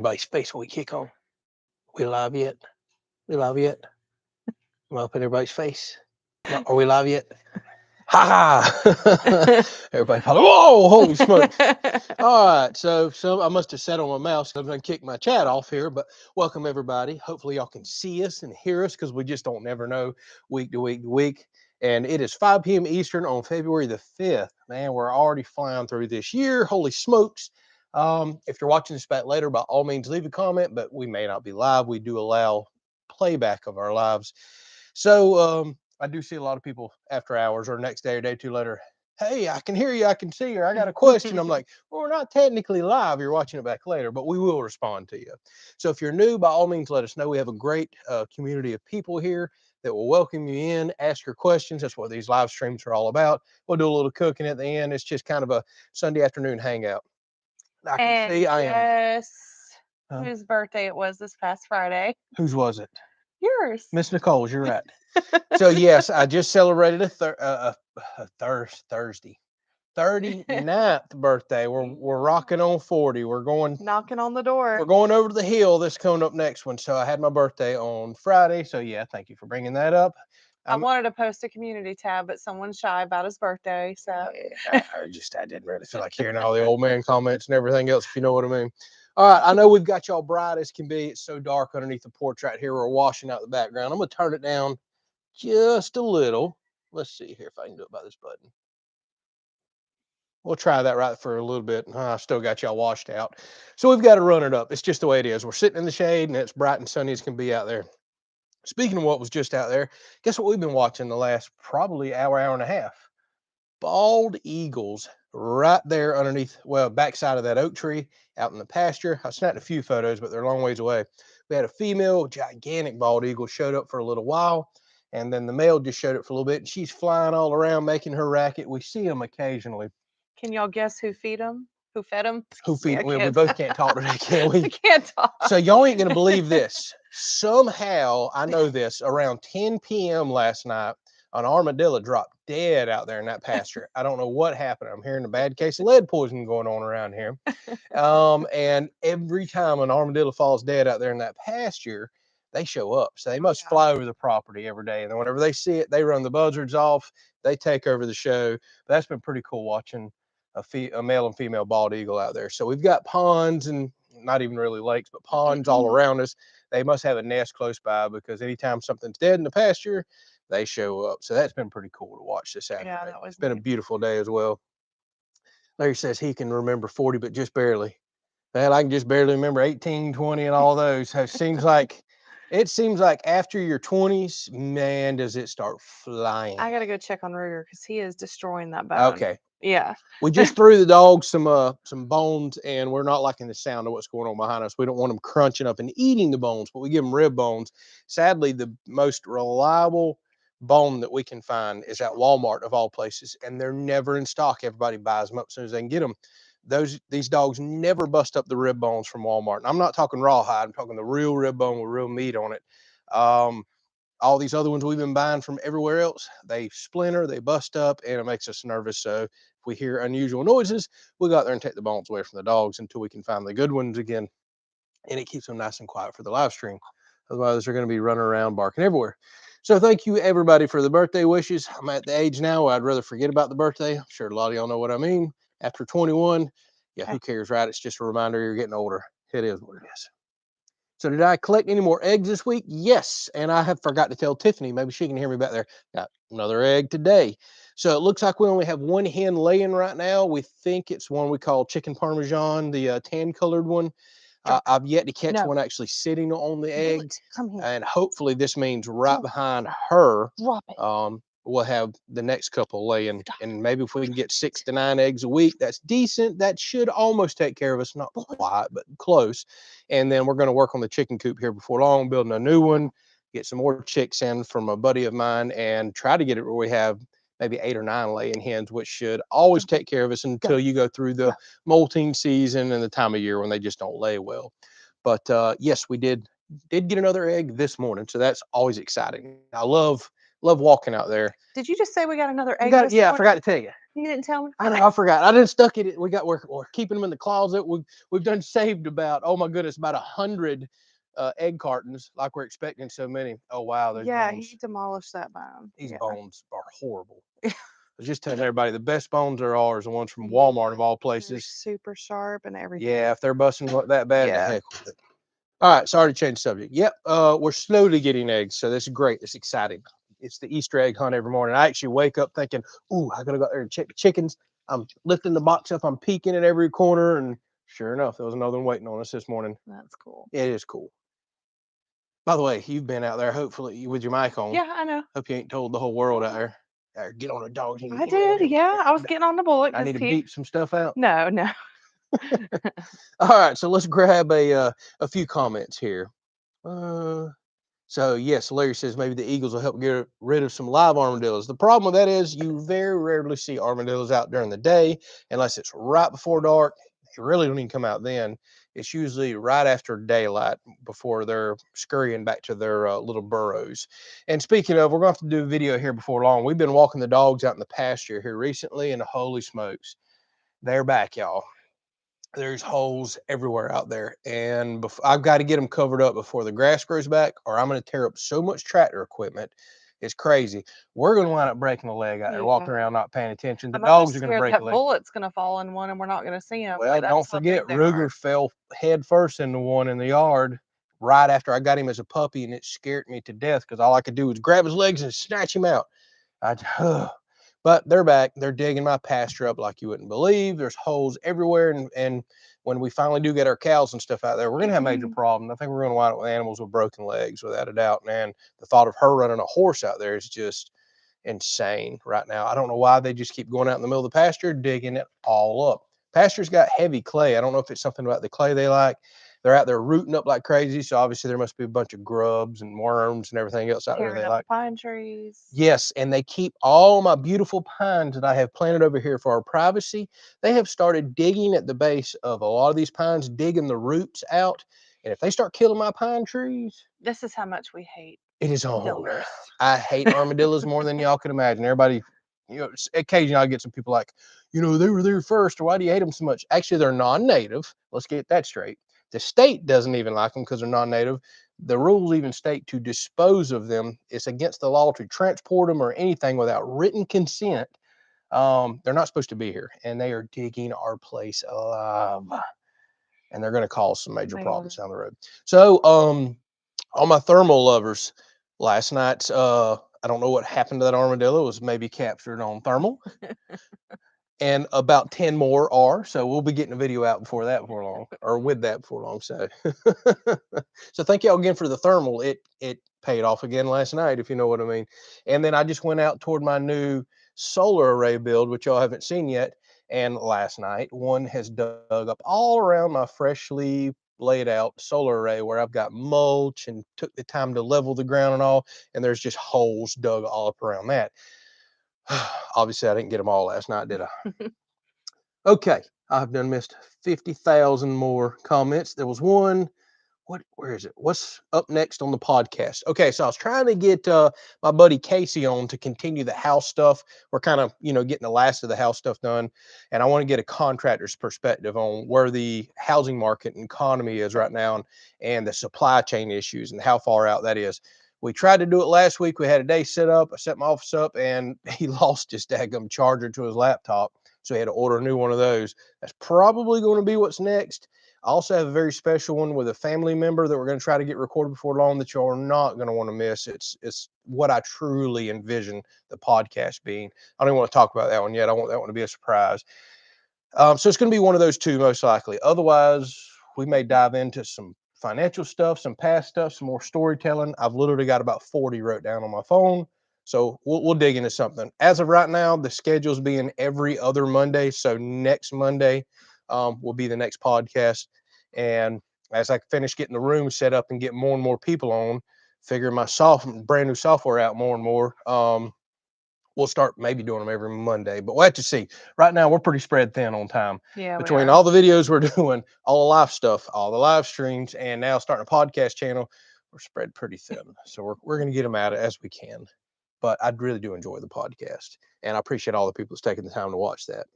Everybody's face when we kick on. We live yet? We live yet? Am I up in everybody's face? Are we live yet? Ha ha! Everybody probably, whoa, holy smokes. All right, so I must have sat on my mouse. I'm going to kick my chat off here, but welcome everybody. Hopefully y'all can see us and hear us because we just don't never know week to week to week. And it is 5 p.m. Eastern on February the 5th. Man, we're already flying through this year. Holy smokes. If you're watching this back later, by all means, leave a comment, but we may not be live. We do allow playback of our lives. So I do see a lot of people after hours or next day or day two later. Hey, I can hear you. I can see you. I got a question. I'm like, well, we're not technically live. You're watching it back later, but we will respond to you. So if you're new, by all means, let us know. We have a great community of people here that will welcome you in, ask your questions. That's what these live streams are all about. We'll do a little cooking at the end. It's just kind of a Sunday afternoon hangout. I can And see I am. guess whose birthday it was this past Friday? Whose was it? Yours. Miss Nicole's, you're right. So yes, I just celebrated a Thursday. 39th birthday. We're rocking on 40. We're going knocking on the door. We're going over the hill this coming up next one. So I had my birthday on Friday. So yeah, thank you for bringing that up. I wanted to post a community tab, but someone's shy about his birthday. So I didn't really feel like hearing all the old man comments and everything else, if you know what I mean. All right, I know we've got y'all bright as can be. It's so dark underneath the porch right here. We're washing out the background. I'm gonna turn it down just a little. Let's see here if I can do it by this button. We'll try that right for a little bit. I still got y'all washed out. So we've got to run it up. It's just the way it is. We're sitting in the shade and it's bright and sunny as can be out there. Speaking of what was just out there, guess what we've been watching the last probably hour and a half? Bald eagles right there underneath, well, backside of that oak tree out in the pasture. I snapped a few photos, but they're a long ways away. We had a female gigantic bald eagle showed up for a little while, and then the male just showed up for a little bit, and she's flying all around making her racket. We see them occasionally. Can y'all guess who feed them? Who fed them? Who feed them? We both can't talk today, can we? We can't talk. So y'all ain't gonna believe this. Somehow, I know this, around 10 p.m. last night, an armadillo dropped dead out there in that pasture. I don't know what happened. I'm hearing a bad case of lead poisoning going on around here. And every time an armadillo falls dead out there in that pasture, they show up. So they must fly over the property every day. And then whenever they see it, they run the buzzards off. They take over the show. But that's been pretty cool watching a male and female bald eagle out there. So we've got ponds and not even really lakes, but ponds all around us. They must have a nest close by because anytime something's dead in the pasture, they show up. So that's been pretty cool to watch this afternoon. Yeah, it's been a beautiful day as well. Larry says he can remember 40, but just barely. Man, I can just barely remember 18, 20, and all those. It seems like after your 20s, man, does it start flying. I gotta go check on Ruger because he is destroying that bone. Okay. Yeah. We just threw the dogs some bones, and we're not liking the sound of what's going on behind us. We don't want them crunching up and eating the bones, but we give them rib bones. Sadly, the most reliable bone that we can find is at Walmart of all places, and they're never in stock. Everybody buys them up as soon as they can get them. These dogs never bust up the rib bones from Walmart. And I'm not talking rawhide. I'm talking the real rib bone with real meat on it. All these other ones we've been buying from everywhere else, they splinter, they bust up, and it makes us nervous. So if we hear unusual noises, we go out there and take the bones away from the dogs until we can find the good ones again. And it keeps them nice and quiet for the live stream. Otherwise, they're going to be running around barking everywhere. So thank you, everybody, for the birthday wishes. I'm at the age now where I'd rather forget about the birthday. I'm sure a lot of y'all know what I mean. After 21, yeah, who cares, right? It's just a reminder you're getting older. It is what it is. So did I collect any more eggs this week? Yes. And I have forgot to tell Tiffany, maybe she can hear me back there. Got another egg today. So it looks like we only have one hen laying right now. We think it's one we call chicken parmesan, the tan colored one. I've yet to catch one actually sitting on the egg. And hopefully this means right behind her, we'll have the next couple laying. And maybe if we can get 6 to 9 eggs a week, that's decent. That should almost take care of us. Not quite, but close. And then we're going to work on the chicken coop here before long, building a new one, get some more chicks in from a buddy of mine, and try to get it where we have maybe 8 or 9 laying hens, which should always take care of us until you go through the molting season and the time of year when they just don't lay well. But yes, we did get another egg this morning, so that's always exciting. I love walking out there. Did you just say we got another egg? Yeah, I forgot to tell you. You didn't tell me. I know, I forgot. I didn't stuck it. We're keeping them in the closet. We've done saved about, oh my goodness, about 100 egg cartons, like we're expecting so many. Oh wow, those Yeah, bones. he demolished that bone. These Yeah. bones are horrible. I was just telling everybody the best bones are ours, the ones from Yeah. Walmart of all They're places. super sharp and everything. Yeah, if they're busting that bad, the Yeah. heck with it. All right, sorry to change the subject. Yep, we're slowly getting eggs, so this is great. It's exciting. It's the Easter egg hunt every morning. I actually wake up thinking, "Ooh, I gotta go out there and check the chickens." I'm lifting the box up, I'm peeking at every corner, and sure enough, there was another one waiting on us this morning. That's cool. It is cool. By the way, you've been out there, hopefully, with your mic on. Yeah, I know. Hope you ain't told the whole world out there. Get on a dog. I did. Yeah, I was getting on the bullet I because need to he. beep some stuff out. No, no. All right, so let's grab a few comments here. So yes, Larry says maybe the Eagles will help get rid of some live armadillos. The problem with that is you very rarely see armadillos out during the day unless it's right before dark. They really don't even come out then. It's usually right after daylight before they're scurrying back to their little burrows. And speaking of, we're going to have to do a video here before long. We've been walking the dogs out in the pasture here recently, and holy smokes, they're back, y'all. There's holes everywhere out there, and I've got to get them covered up before the grass grows back, or I'm going to tear up so much tractor equipment. It's crazy. We're going to wind up breaking a leg out there, walking Yeah. around not paying attention. The I'm almost dogs are going to scared break a that leg. bullet's gonna fall in one and we're not gonna see him. Well, Like, don't that's how big forget, they Ruger are. fell head first into one in the yard right after I got him as a puppy, and it scared me to death because all I could do was grab his legs and snatch him out. I, but they're back. They're digging my pasture up like you wouldn't believe. There's holes everywhere, and when we finally do get our cows and stuff out there, we're gonna have major problems. I think we're gonna wind up with animals with broken legs, without a doubt. And the thought of her running a horse out there is just insane right now. I don't know why they just keep going out in the middle of the pasture, digging it all up. Pasture's got heavy clay. I don't know if it's something about the clay they like. They're out there rooting up like crazy, so obviously there must be a bunch of grubs and worms and everything else out there Tearing they up like. pine trees. Yes, and they keep all my beautiful pines that I have planted over here for our privacy. They have started digging at the base of a lot of these pines, digging the roots out. And if they start killing my pine trees, This is how much we hate it is on. builders. I hate armadillos more than y'all can imagine. Everybody, occasionally I get some people like, they were there first, or why do you hate them so much? Actually, they're non-native. Let's get that straight. The state doesn't even like them because they're non-native. The rules even state to dispose of them. It's against the law to transport them or anything without written consent. They're not supposed to be here, and they are digging our place alive, and they're going to cause some major problems down the road. So, all my thermal lovers, last night, I don't know what happened to that armadillo. It was maybe captured on thermal, and about 10 more are. So we'll be getting a video out before long, or with that before long. So, so thank y'all again for the thermal. It paid off again last night, if you know what I mean. And then I just went out toward my new solar array build, which y'all haven't seen yet. And last night, one has dug up all around my freshly laid out solar array where I've got mulch and took the time to level the ground and all. And there's just holes dug all up around that. Obviously, I didn't get them all last night, did I? Okay, I've done missed 50,000 more comments. There was one. Where is it? What's up next on the podcast? Okay, so I was trying to get my buddy Casey on to continue the house stuff. We're kind of, getting the last of the house stuff done, and I want to get a contractor's perspective on where the housing market and economy is right now, and the supply chain issues and how far out that is. We tried to do it last week. We had a day set up. I set my office up, and he lost his daggum charger to his laptop, so he had to order a new one of those. That's probably going to be what's next. I also have a very special one with a family member that we're going to try to get recorded before long that you are not going to want to miss. It's what I truly envision the podcast being. I don't even want to talk about that one yet. I want that one to be a surprise. So it's going to be one of those two most likely. Otherwise, we may dive into some financial stuff, some past stuff, some more storytelling. I've literally got about 40 wrote down on my phone. So we'll dig into something. As of right now, the schedule's being every other Monday. So next Monday will be the next podcast. And as I finish getting the room set up and get more and more people on, figure my brand new software out more and more, we'll start maybe doing them every Monday, but we'll have to see. Right now, we're pretty spread thin on time Yeah, we between are. all the videos we're doing, all the live stuff, all the live streams, and now starting a podcast channel. We're spread pretty thin, so we're going to get them out as we can. but I really do enjoy the podcast, and I appreciate all the people that's taking the time to watch that.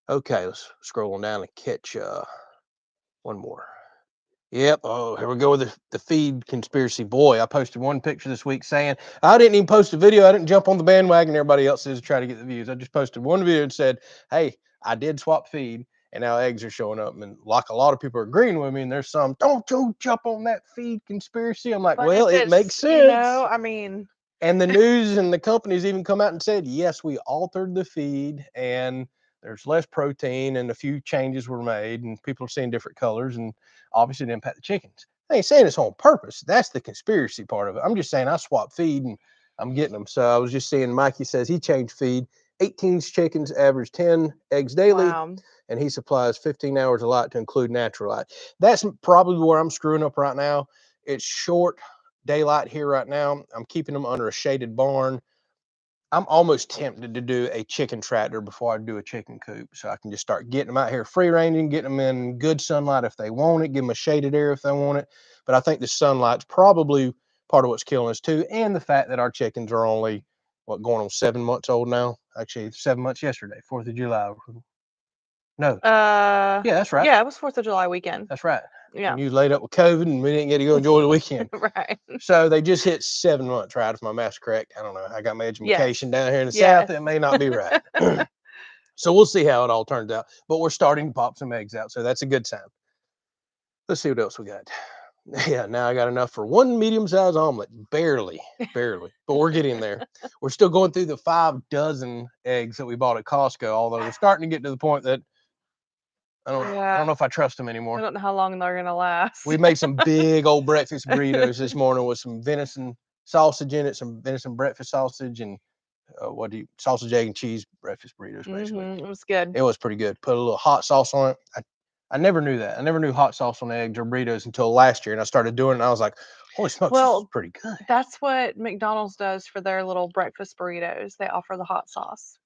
Okay, let's scroll on down and catch one more. Yep. Oh, here we go with the feed conspiracy. Boy, I posted one picture this week saying I didn't even post a video. I didn't jump on the bandwagon everybody else is to try to get the views. I just posted one video and said, hey, I did swap feed and now eggs are showing up. And like a lot of people are agreeing with me, and there's some, don't you jump on that feed conspiracy. I'm like, But well, if it makes it's, sense. I mean, And the news and the companies even come out and said, yes, we altered the feed and there's less protein and a few changes were made and people are seeing different colors and obviously it impact the chickens. I ain't saying it's on purpose. That's the conspiracy part of it. I'm just saying I swap feed and I'm getting them. So I was just seeing Mikey says he changed feed. 18 chickens average 10 eggs daily. wow. And he supplies 15 hours of light to include natural light. That's probably where I'm screwing up right now. It's short daylight here right now. I'm keeping them under a shaded barn. I'm almost tempted to do a chicken tractor before I do a chicken coop, so I can just start getting them out here free ranging, getting them in good sunlight if they want it, give them a shaded area if they want it. But I think the sunlight's probably part of what's killing us too, and the fact that our chickens are only going on 7 months old now. Actually, 7 months yesterday, 4th of July. No, yeah, that's right. Yeah, it was 4th of July weekend. That's right. Yeah. And you laid up with COVID and we didn't get to go enjoy the weekend. Right. So they just hit 7 months, right? If my math's correct. I don't know. I got my education down here in the South. It may not be right. So we'll see how it all turns out. But we're starting to pop some eggs out. So that's a good sign. Let's see what else we got. Yeah, now I got enough for one medium-sized omelet. Barely. But we're getting there. We're still going through the 5 dozen eggs that we bought at Costco, although we're starting to get to the point that I don't know if I trust them anymore. I don't know how long they're gonna last. We made some big old breakfast burritos this morning with some venison sausage in it, some venison breakfast sausage, and sausage, egg, and cheese breakfast burritos, basically. It was good. It was pretty good. Put a little hot sauce on it. I never knew that. I never knew hot sauce on eggs or burritos until last year, and I started doing it, and I was like, holy smokes, this is pretty good. That's what McDonald's does for their little breakfast burritos. They offer the hot sauce.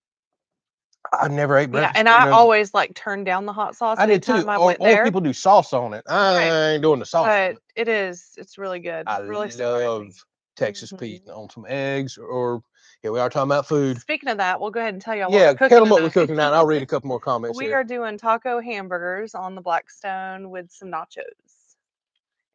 I never ate breakfast. Yeah, and I always like turned down the hot sauce. I did too. Or people do sauce on it. I ain't doing the sauce. But it's really good. I really love Texas Pete on some eggs, or here we are talking about food. Speaking of that, we'll go ahead and tell y'all what we're cooking. Tell them what tonight. we're cooking now, and I'll read a couple more comments. We are doing taco hamburgers on the Blackstone with some nachos.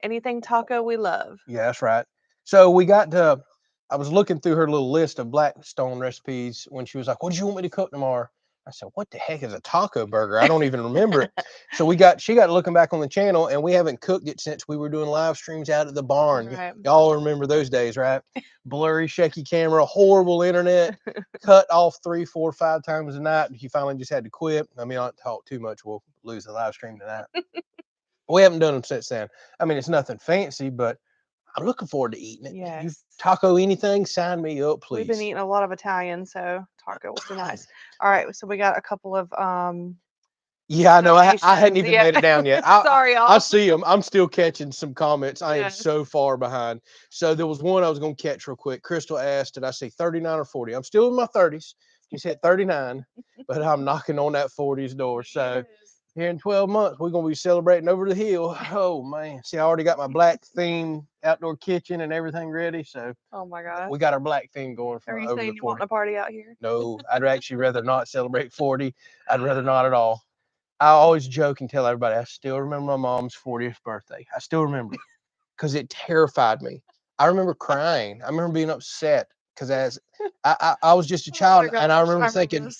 Anything taco we love. Yeah, that's right. So we got to, I was looking through her little list of Blackstone recipes when she was like, what do you want me to cook tomorrow? I said, what the heck is a taco burger? I don't even remember it. So she got looking back on the channel, and we haven't cooked it since we were doing live streams out at the barn. Right. Y'all remember those days, right? Blurry, shaky camera, horrible internet, cut off 3, 4, 5 times a night. You finally just had to quit. I mean, I don't talk too much. We'll lose the live stream tonight. We haven't done them since then. I mean, it's nothing fancy, but I'm looking forward to eating it. Yes. You taco anything, sign me up, please. We've been eating a lot of Italian, so taco will be nice. All right, so we got a couple of yeah, I know. I hadn't even made it down yet. Sorry, y'all. I see them. I'm still catching some comments. I am so far behind. So there was one I was going to catch real quick. Crystal asked, did I say 39 or 40? I'm still in my 30s. She said 39, but I'm knocking on that 40s door. So here in 12 months, we're going to be celebrating over the hill. Oh, man. See, I already got my black theme outdoor kitchen and everything ready. So oh, my God. We got our black theme going for over the 40. Are you saying you 40. want a party out here? No, I'd actually rather not celebrate 40. I'd rather not at all. I always joke and tell everybody, I still remember my mom's 40th birthday. I still remember it because it terrified me. I remember crying. I remember being upset because as I was just a child, and I remember thinking,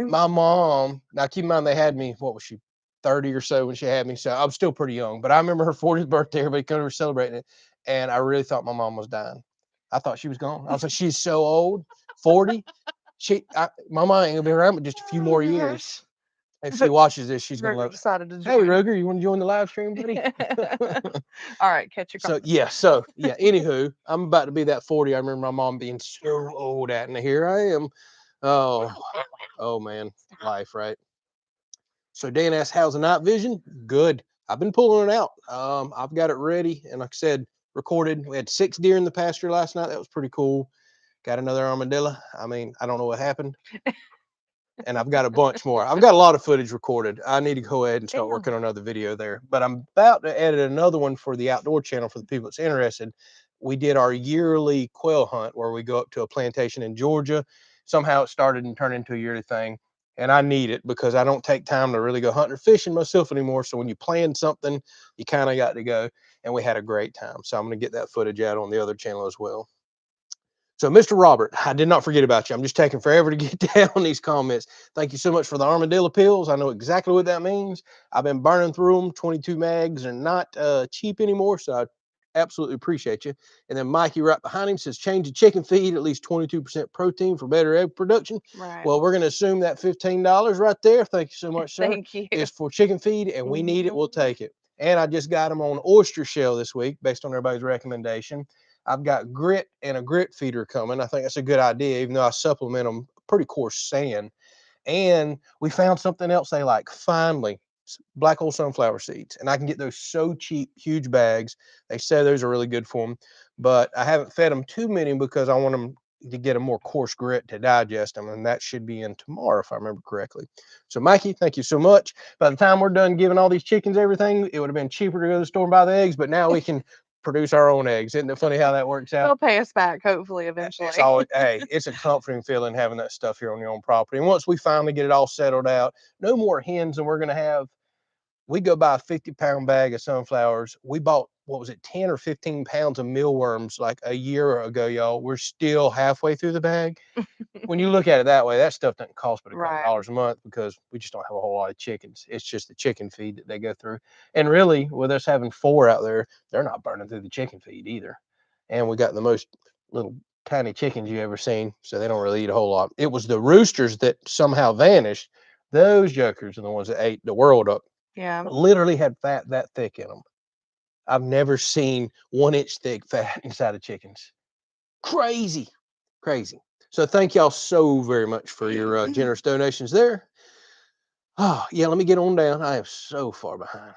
my mom, now keep in mind they had me, what was she, 30 or so when she had me, so I was still pretty young, but I remember her 40th birthday, everybody come over celebrating it, and I really thought my mom was dying. I thought she was gone. I was like, she's so old, 40. My mom ain't gonna be around but just a few more years. If she watches this, she's gonna love it. Hey, Ruger, you want to join the live stream, buddy? All right, catch your comments. So yeah. Anywho, I'm about to be that 40. I remember my mom being so old at, and here I am. Oh man, life, right? So Dan asked, how's the night vision? Good. I've been pulling it out. I've got it ready, and like I said, recorded. We had 6 deer in the pasture last night. That was pretty cool. Got another armadillo. I mean, I don't know what happened. And I've got a bunch more. I've got a lot of footage recorded. I need to go ahead and start working on another video there. But I'm about to edit another one for the outdoor channel for the people that's interested. we did our yearly quail hunt where we go up to a plantation in Georgia. Somehow it started and turned into a yearly thing. And I need it because I don't take time to really go hunting or fishing myself anymore. So when you plan something, you kind of got to go. And we had a great time. So I'm going to get that footage out on the other channel as well. So, Mr. Robert, I did not forget about you. I'm just taking forever to get down these comments. Thank you so much for the armadillo pills. I know exactly what that means. I've been burning through them. 22 mags are not cheap anymore, so I absolutely appreciate you. And then Mikey right behind him says, change the chicken feed, at least 22% protein for better egg production. Right. Well, we're going to assume that $15 right there, thank you so much, sir, Thank you. is for chicken feed, and we need it. We'll take it. And I just got them on oyster shell this week based on everybody's recommendation. I've got grit and a grit feeder coming. I think that's a good idea, even though I supplement them pretty coarse sand. And we found something else they like, finally, black hole sunflower seeds. And I can get those so cheap, huge bags. They say those are really good for them, but I haven't fed them too many because I want them to get a more coarse grit to digest them. And that should be in tomorrow, if I remember correctly. So, Mikey, thank you so much. By the time we're done giving all these chickens everything, it would have been cheaper to go to the store and buy the eggs, but now we can produce our own eggs. Isn't it funny how that works out? They'll pay us back, hopefully, eventually. It's always, hey, it's a comforting feeling having that stuff here on your own property. And once we finally get it all settled out, no more hens than we're going to have. We go buy a 50-pound bag of sunflowers. We bought, what was it, 10 or 15 pounds of mealworms like a year ago, y'all. We're still halfway through the bag. When you look at it that way, that stuff doesn't cost but a couple dollars a month because we just don't have a whole lot of chickens. It's just the chicken feed that they go through. And really, with us having 4 out there, they're not burning through the chicken feed either. And we got the most little tiny chickens you ever seen, so they don't really eat a whole lot. It was the roosters that somehow vanished. Those jokers are the ones that ate the world up. Yeah. Literally had fat that thick in them. I've never seen 1-inch thick fat inside of chickens. Crazy, crazy. So thank y'all so very much for your generous donations there. Oh, yeah, let me get on down. I am so far behind.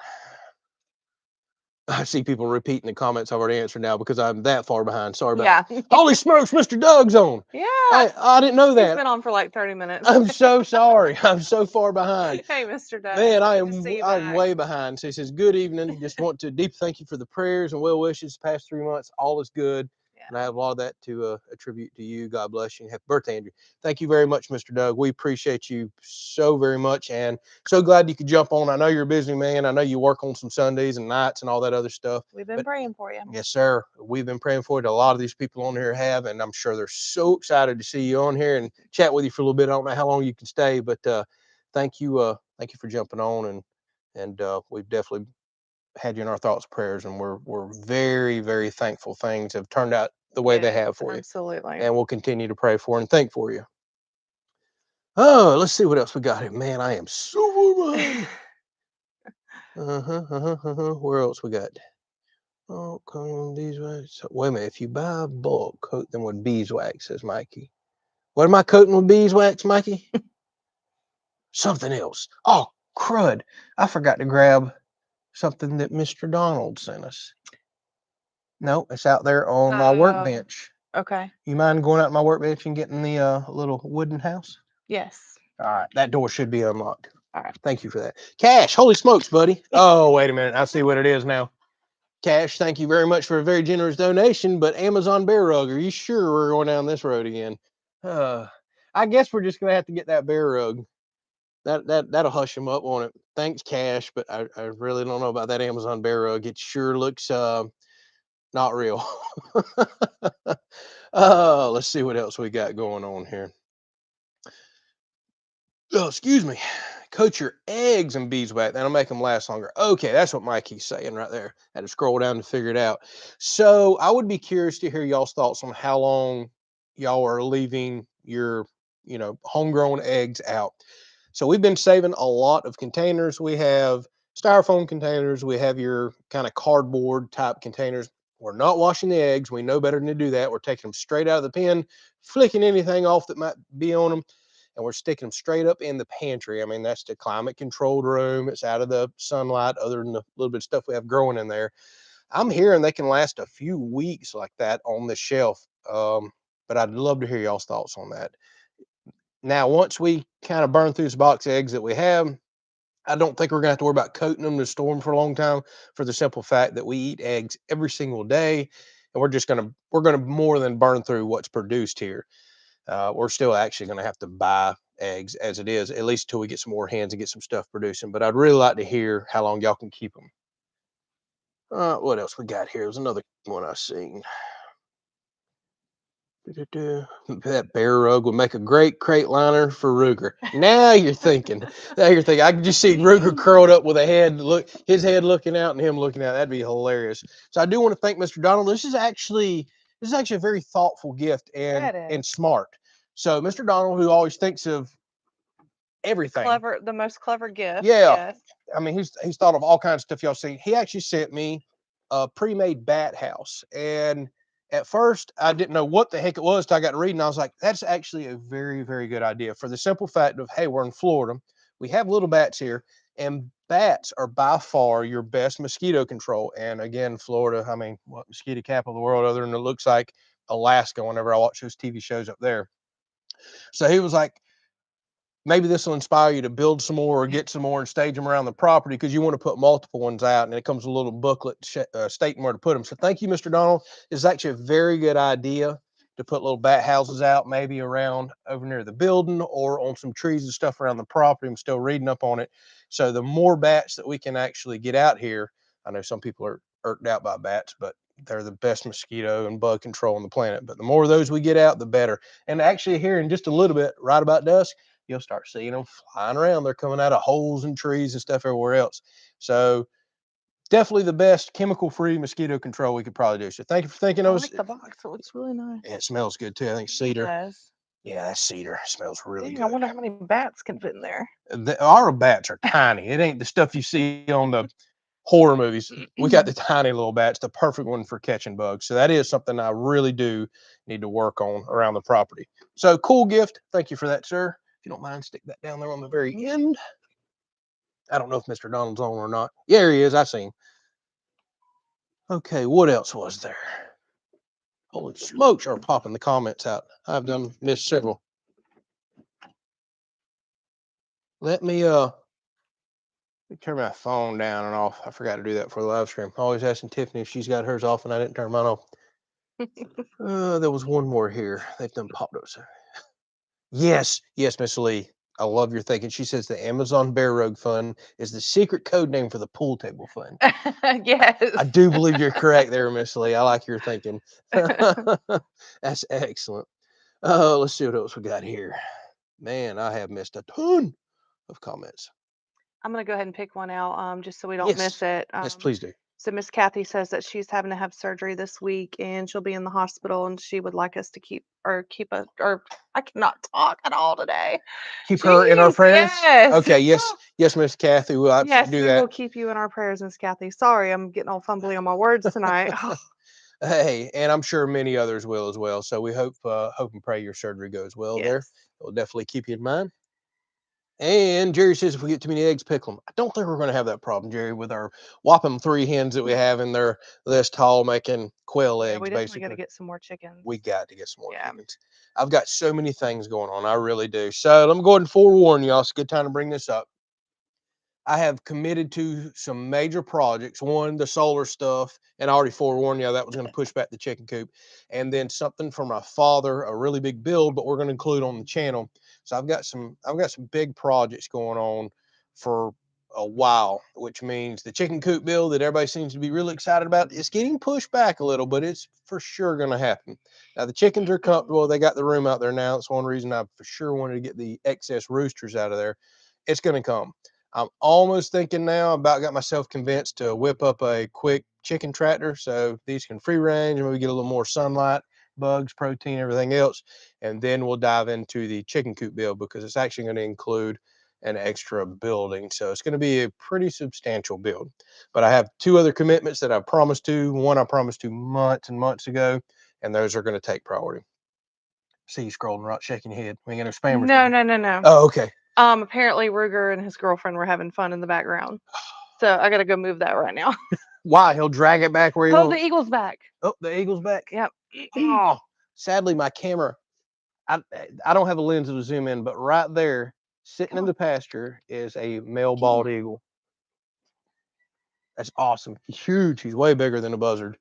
I see people repeating the comments I've already answered now because I'm that far behind. Sorry about that. Holy smokes, Mr. Doug's on. Yeah. I didn't know that. He's been on for like 30 minutes. I'm so sorry. I'm so far behind. Hey, Mr. Doug. Man, I'm way behind. So he says, good evening. Just want to deep thank you for the prayers and well wishes the past 3 months. All is good. Yeah. And I have a lot of that to attribute to you. God bless you. Happy birthday, Andrew. Thank you very much, Mr. Doug. We appreciate you so very much. And so glad you could jump on. I know you're a busy man. I know you work on some Sundays and nights and all that other stuff. We've been praying for you. Yes, sir. We've been praying for it. A lot of these people on here have, and I'm sure they're so excited to see you on here and chat with you for a little bit. I don't know how long you can stay, but thank you for jumping on, and we've definitely had you in our thoughts, prayers, and we're very, very thankful things have turned out the way they have for you. Absolutely. And we'll continue to pray for and thank for you. Oh, let's see what else we got here. Man, I am so behind. Where else we got? Oh, come beeswax. Wait a minute. If you buy a bulk, coat them with beeswax, says Mikey. What am I coating with beeswax, Mikey? Something else. Oh, crud. I forgot to grab something that Mr. Donald sent us. No, it's out there on my workbench. Okay. You mind going out to my workbench and getting the little wooden house? Yes. All right. That door should be unlocked. All right. Thank you for that. Cash. Holy smokes, buddy. Oh, wait a minute. I see what it is now. Cash, thank you very much for a very generous donation, but Amazon bear rug, are you sure we're going down this road again? I guess we're just going to have to get that bear rug. That'll hush him up on it. Thanks, Cash, but I really don't know about that Amazon bear rug. It sure looks not real. Let's see what else we got going on here. Oh, excuse me. Coat your eggs in beeswax. That'll make them last longer. Okay, that's what Mikey's saying right there. I had to scroll down to figure it out. So I would be curious to hear y'all's thoughts on how long y'all are leaving your, homegrown eggs out. So we've been saving a lot of containers. We have styrofoam containers. We have your kind of cardboard type containers. We're not washing the eggs. We know better than to do that. We're taking them straight out of the pen, flicking anything off that might be on them, and we're sticking them straight up in the pantry. I mean, that's the climate controlled room. It's out of the sunlight other than the little bit of stuff we have growing in there. I'm hearing they can last a few weeks like that on the shelf. But I'd love to hear y'all's thoughts on that. Now, once we kind of burn through this box of eggs that we have, I don't think we're going to have to worry about coating them to store them for a long time for the simple fact that we eat eggs every single day. and we're gonna more than burn through what's produced here. We're still actually gonna have to buy eggs as it is, at least until we get some more hens and get some stuff producing. But I'd really like to hear how long y'all can keep them. What else we got here? There's another one I seen. That bear rug would make a great crate liner for Ruger. Now you're thinking. Now you're thinking. I can just see Ruger curled up with a head, his head looking out and him looking out. That'd be hilarious. So I do want to thank Mr. Donald. This is actually a very thoughtful gift and smart. So Mr. Donald, who always thinks of everything. The most clever gift. Yeah. Yes. I mean, he's thought of all kinds of stuff y'all seen. He actually sent me a pre-made bat house, and at first I didn't know what the heck it was till I got to reading. I was like, that's actually a very, very good idea for the simple fact of, hey, we're in Florida, we have little bats here, and bats are by far your best mosquito control. And again, Florida, I mean, what mosquito capital of the world other than it looks like Alaska whenever I watch those TV shows up there. So he was like, maybe this will inspire you to build some more or get some more and stage them around the property because you want to put multiple ones out, and it comes with a little booklet stating where to put them. So thank you, Mr. Donald. It's actually a very good idea to put little bat houses out, maybe around over near the building or on some trees and stuff around the property. I'm still reading up on it. So the more bats that we can actually get out here, I know some people are irked out by bats, but they're the best mosquito and bug control on the planet. But the more of those we get out, the better. And actually here in just a little bit, right about dusk, you'll start seeing them flying around. They're coming out of holes and trees and stuff everywhere else. So definitely the best chemical-free mosquito control we could probably do. So thank you for thinking of us. I like the box. It looks really nice. Yeah, it smells good too. I think cedar. It does. Yeah, that cedar smells really Dang, good. I wonder how many bats can fit in there. Our bats are tiny. It ain't the stuff you see on the horror movies. We got the tiny little bats, the perfect one for catching bugs. So that is something I really do need to work on around the property. So cool gift. Thank you for that, sir. If you don't mind, stick that down there on the very end. I don't know if Mr. Donald's on or not. Yeah, there he is. I see him. Okay, what else was there? Holy smokes, are popping the comments out. I've done missed several. Let me turn my phone down and off. I forgot to do that for the live stream. Always asking Tiffany if she's got hers off, and I didn't turn mine off. There was one more here. They've done popped up. Yes, Miss Lee. I love your thinking. She says the Amazon Bear Rug Fund is the secret code name for the pool table fund. Yes. I do believe you're correct there, Miss Lee. I like your thinking. That's excellent. Let's see what else we got here. Man, I have missed a ton of comments. I'm going to go ahead and pick one out just so we don't miss it. Yes, please do. So Miss Kathy says that she's having to have surgery this week and she'll be in the hospital, and she would like us to keep I cannot talk at all today. Keep her in our prayers. Yes. Okay. Yes, Miss Kathy. We'll absolutely do that. We will keep you in our prayers, Miss Kathy. Sorry, I'm getting all fumbly on my words tonight. Hey, and I'm sure many others will as well. So we hope and pray your surgery goes well there. We'll definitely keep you in mind. And Jerry says if we get too many eggs, pickle them. I don't think we're going to have that problem, Jerry, with our whopping 3 hens that we have in there this tall making quail eggs. We definitely got to get some more chickens. We got to get some more chickens. I've got so many things going on. I really do. So let me go ahead and forewarn y'all. It's a good time to bring this up. I have committed to some major projects. One, the solar stuff, and I already forewarned you that was going to push back the chicken coop. And then something for my father, a really big build, but we're going to include on the channel. So I've got some big projects going on for a while, which means the chicken coop build that everybody seems to be really excited about is getting pushed back a little, but it's for sure going to happen. Now the chickens are comfortable. They got the room out there now. That's one reason I for sure wanted to get the excess roosters out of there. It's going to come. I'm almost thinking now about got myself convinced to whip up a quick chicken tractor so these can free range and maybe get a little more sunlight, bugs, protein, everything else. And then we'll dive into the chicken coop build because it's actually going to include an extra building. So it's going to be a pretty substantial build. But I have 2 other commitments that I promised to. One I promised to months and months ago, and those are going to take priority. See you scrolling right, shaking your head. We ain't got no spammers. No. Oh, okay. Apparently Ruger and his girlfriend were having fun in the background. So I gotta go move that right now. Why? He'll drag it back where he wants. The eagle's back. Oh, the eagle's back. Yep. Oh, sadly, my camera, I don't have a lens to zoom in, but right there, sitting in the pasture, is a male bald eagle. That's awesome. He's huge. He's way bigger than a buzzard.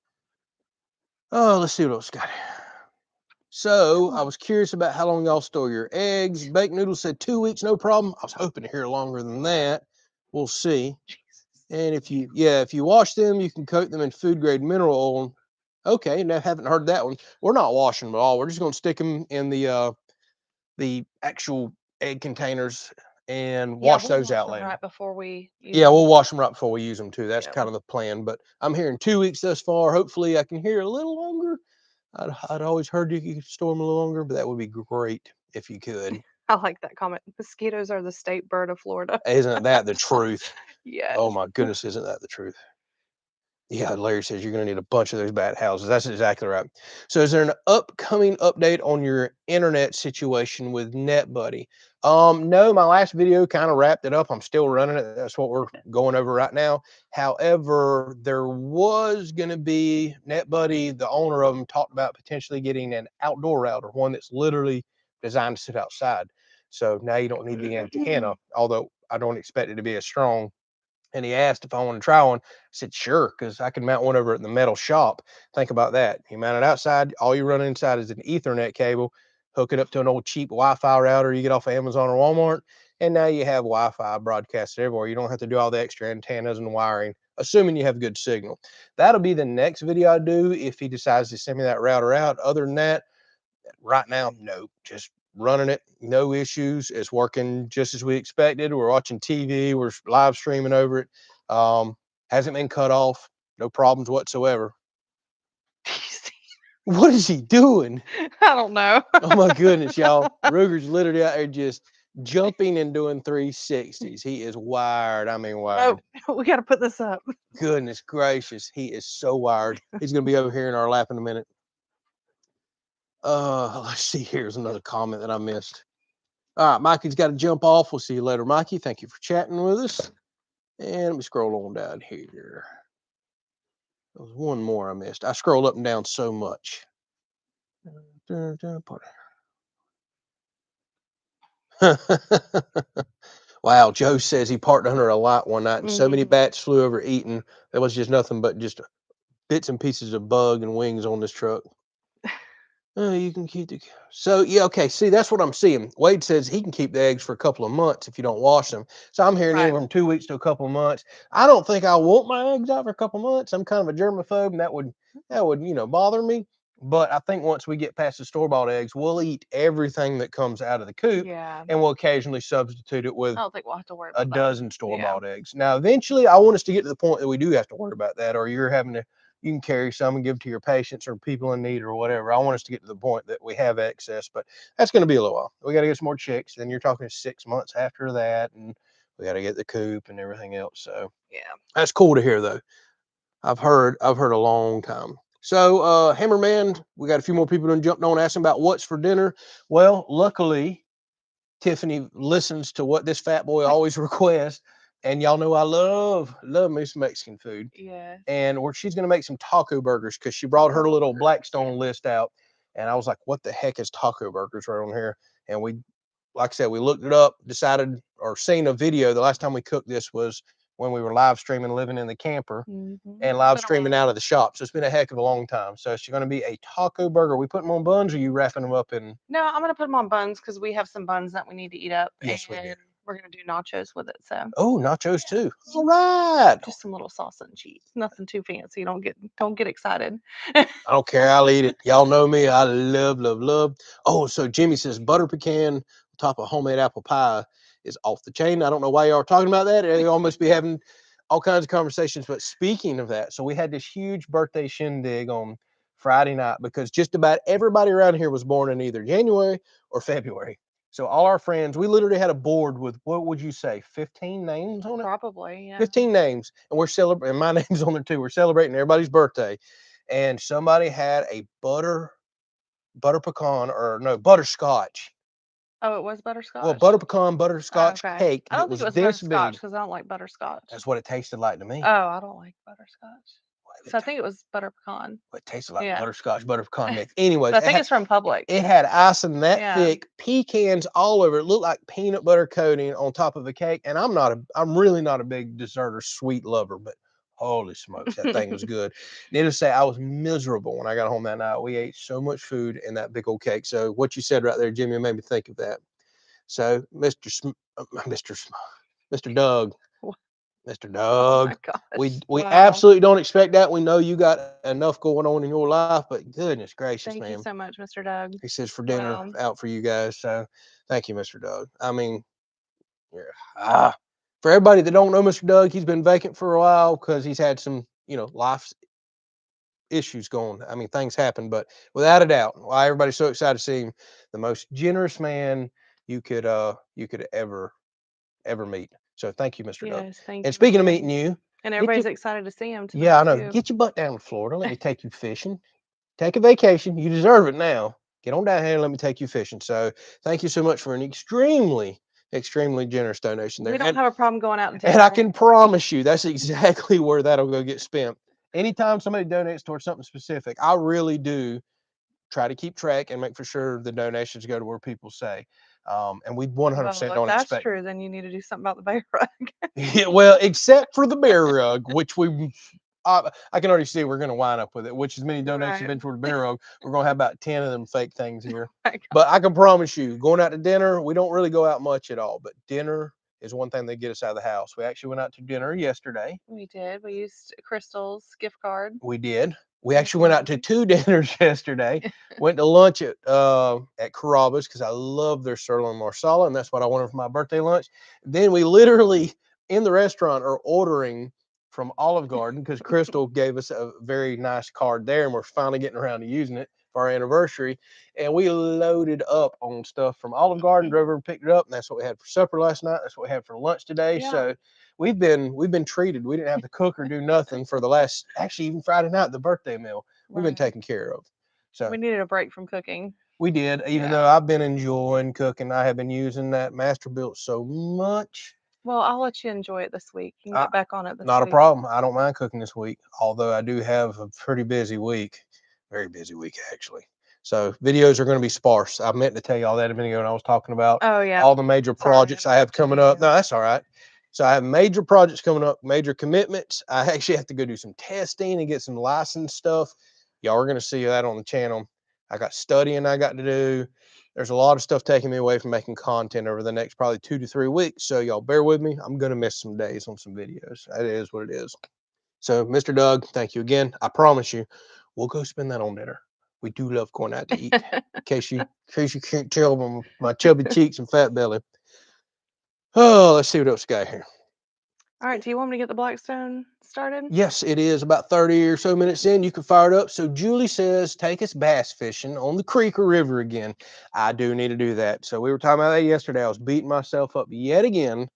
Oh, let's see what else we got here. So I was curious about how long y'all store your eggs. Baked Noodle said 2 weeks, no problem. I was hoping to hear longer than that. We'll see. And if you wash them, you can coat them in food grade mineral oil. Okay, no, haven't heard that one. We're not washing them at all. We're just going to stick them in the actual egg containers and Yeah, wash we'll those wash out them later. right before we use Yeah, them. we'll wash them right before we use them too. That's Yep. kind of the plan. But I'm hearing 2 weeks thus far. Hopefully, I can hear a little longer. I'd always heard you could store them a little longer, but that would be great if you could. I like that comment. Mosquitoes are the state bird of Florida. Isn't that the truth? Yes. Oh my goodness, isn't that the truth? Yeah, Larry says you're going to need a bunch of those bat houses. That's exactly right. So, is there an upcoming update on your internet situation with NetBuddy? No, my last video kind of wrapped it up. I'm still running it. That's what we're going over right now. However, there was going to be NetBuddy, the owner of them, talked about potentially getting an outdoor router, one that's literally designed to sit outside. So now you don't need the antenna, although I don't expect it to be as strong. And he asked if I want to try one. I said, sure, because I can mount one over at the metal shop. Think about that. You mount it outside. All you run inside is an Ethernet cable. Hook it up to an old cheap Wi-Fi router you get off of Amazon or Walmart. And now you have Wi-Fi broadcasted everywhere. You don't have to do all the extra antennas and wiring, assuming you have good signal. That'll be the next video I do if he decides to send me that router out. Other than that, right now, no, just running it, no issues. It's working just as we expected. We're watching TV, we're live streaming over it. Hasn't been cut off, no problems whatsoever. What is he doing? I don't know. Oh my goodness, y'all. Ruger's literally out there just jumping and doing 360s. He is wired. I mean, wired. Oh, we got to put this up. Goodness gracious, he is so wired. He's going to be over here in our lap in a minute. Let's see. Here's another comment that I missed. All right, Mikey's got to jump off. We'll see you later, Mikey. Thank you for chatting with us. And let me scroll on down here. There was one more I missed. I scrolled up and down so much. Wow, Joe says he parked under a light one night and so many bats flew over eating. There was just nothing but just bits and pieces of bug and wings on this truck. Oh, you can keep the. So yeah, okay. See, that's what I'm seeing. Wade says he can keep the eggs for a couple of months if you don't wash them. So I'm hearing anywhere from 2 weeks to a couple of months. I don't think I want my eggs out for a couple of months. I'm kind of a germaphobe, and that would bother me. But I think once we get past the store-bought eggs, we'll eat everything that comes out of the coop, Yeah. and we'll occasionally substitute it with I don't think we'll have to worry a about that. dozen store-bought eggs. Now, eventually, I want us to get to the point that we do have to worry about that, or you're having to you can carry some and give to your patients or people in need or whatever. I want us to get to the point that we have excess, but that's going to be a little while. We got to get some more chicks. Then you're talking 6 months after that, and we got to get the coop and everything else. So Yeah, that's cool to hear, though. I've heard a long time. So, Hammerman, we got a few more people who jumped on asking about what's for dinner. Well, luckily, Tiffany listens to what this fat boy always requests. And y'all know I love me some Mexican food. yeah. And she's going to make some taco burgers because she brought her little Blackstone list out. And I was like, what the heck is taco burgers right on here? And like I said, we looked it up, decided or seen a video. The last time we cooked this was when we were live streaming living in the camper and live streaming out of the shop. So it's been a heck of a long time. So it's going to be a taco burger. We put them on buns or you wrapping them up in? No, I'm gonna put them on buns because we have some buns that we need to eat up. Yes, we do. And we're gonna do nachos with it. So Oh, nachos too. All right. just some little sauce and cheese. Nothing too fancy. Don't get excited. I don't care. I'll eat it. Y'all know me. I love, love, love. Oh, so Jimmy says butter pecan on top of homemade apple pie is off the chain. I don't know why y'all are talking about that. Y'all must be having all kinds of conversations. But speaking of that, so we had this huge birthday shindig on Friday night because just about everybody around here was born in either January or February. So all our friends, we literally had a board with, what would you say, 15 names on it? Probably, yeah. 15 names. And we're celebrating, my name's on there too. We're celebrating everybody's birthday. And somebody had a butter pecan or no butterscotch. Oh, it was butterscotch. Well, butter pecan butterscotch okay. cake. I And don't it was think it was this butterscotch big. because I don't like butterscotch. That's what it tasted like to me. Oh, I don't like butterscotch. So I think it was butter pecan. It tasted like Yeah. butterscotch, butter pecan mix. Anyways, But I think it's from Publix. it had icing that Yeah. thick, pecans all over. It looked like peanut butter coating on top of a cake. And I'm really not a big dessert or sweet lover, but Holy smokes, that thing was good. Needless to say, I was miserable when I got home that night. We ate so much food and that big old cake. So what you said right there, Jimmy, made me think of that. So Mr. Doug, Mr. Oh my Doug, we gosh. we Wow. absolutely don't expect that. We know you got enough going on in your life, but goodness gracious, Thank you man. so much, Mr. Doug. He says for dinner Wow. out for you guys. So thank you, Mr. Doug. I mean, yeah. For everybody that don't know Mr. Doug, he's been vacant for a while because he's had some, life issues going. I mean, things happen, but without a doubt, why everybody's so excited to see him, the most generous man you could ever meet. So thank you, Mr. Doug. Yes, thank And you, Mr. speaking of Doug. meeting you, And get everybody's your excited to see him yeah, tonight I know. too. Get your butt down to Florida. Let me take you fishing. Take a vacation. You deserve it now. Get on down here and let me take you fishing. So thank you so much for an extremely generous donation We there. don't have a problem going out to And I dinner. can promise you that's exactly where that'll go get spent. Anytime somebody donates towards something specific, I really do try to keep track and make for sure the donations go to where people say. And we 100% Well, if don't that's expect. true, then you need to do something about the bear rug. Yeah, well, except for the bear rug, which I can already see we're going to wind up with it, which as many donations have Right. been toward the bear rug, we're going to have about 10 of them fake things here. My But God. I can promise you, going out to dinner, we don't really go out much at all. But dinner is one thing that get us out of the house. We actually went out to dinner yesterday. We did. We used Crystal's gift card. We did. We actually went out to Mhm. 2 dinners yesterday. Went to lunch at Carrabba's because I love their sirloin marsala, and that's what I wanted for my birthday lunch. Then we literally in the restaurant are ordering from Olive Garden because Crystal gave us a very nice card there, and we're finally getting around to using it for our anniversary. And we loaded up on stuff from Olive Garden, drove over and picked it up, and that's what we had for supper last night. That's what we had for lunch today. Yeah. So we've been treated. We didn't have to cook or do nothing for the last, actually even Friday night, the birthday meal. We've been Right. taken care of. So We needed a break from cooking. we did, even Yeah. though I've been enjoying cooking. I have been using that master built so much. Well, I'll let you enjoy it this week. You can I, get back on it this Not a week. problem. I don't mind cooking this week, although I do have a pretty busy week, very busy week actually. So videos are going to be sparse. I meant to tell you all that a minute ago when I was talking about Oh yeah. all the major Sorry, I projects I have interrupted coming up. you. No, that's all right. So I have major projects coming up, major commitments. I actually have to go do some testing and get some license stuff. Y'all are going to see that on the channel. I got studying I got to do. There's a lot of stuff taking me away from making content over the next probably 2 to 3 weeks. So y'all bear with me. I'm gonna miss some days on some videos. That is what it is. So, Mr. Doug, thank you again. I promise you, we'll go spend that on dinner. We do love going out to eat. In case you can't tell by my chubby cheeks and fat belly. Oh, let's see what else we got here. All right. Do you want me to get the Blackstone started? Yes, it is about 30 or so minutes in. You can fire it up. So Julie says, take us bass fishing on the creek or river again. I do need to do that. So we were talking about that yesterday. I was beating myself up yet again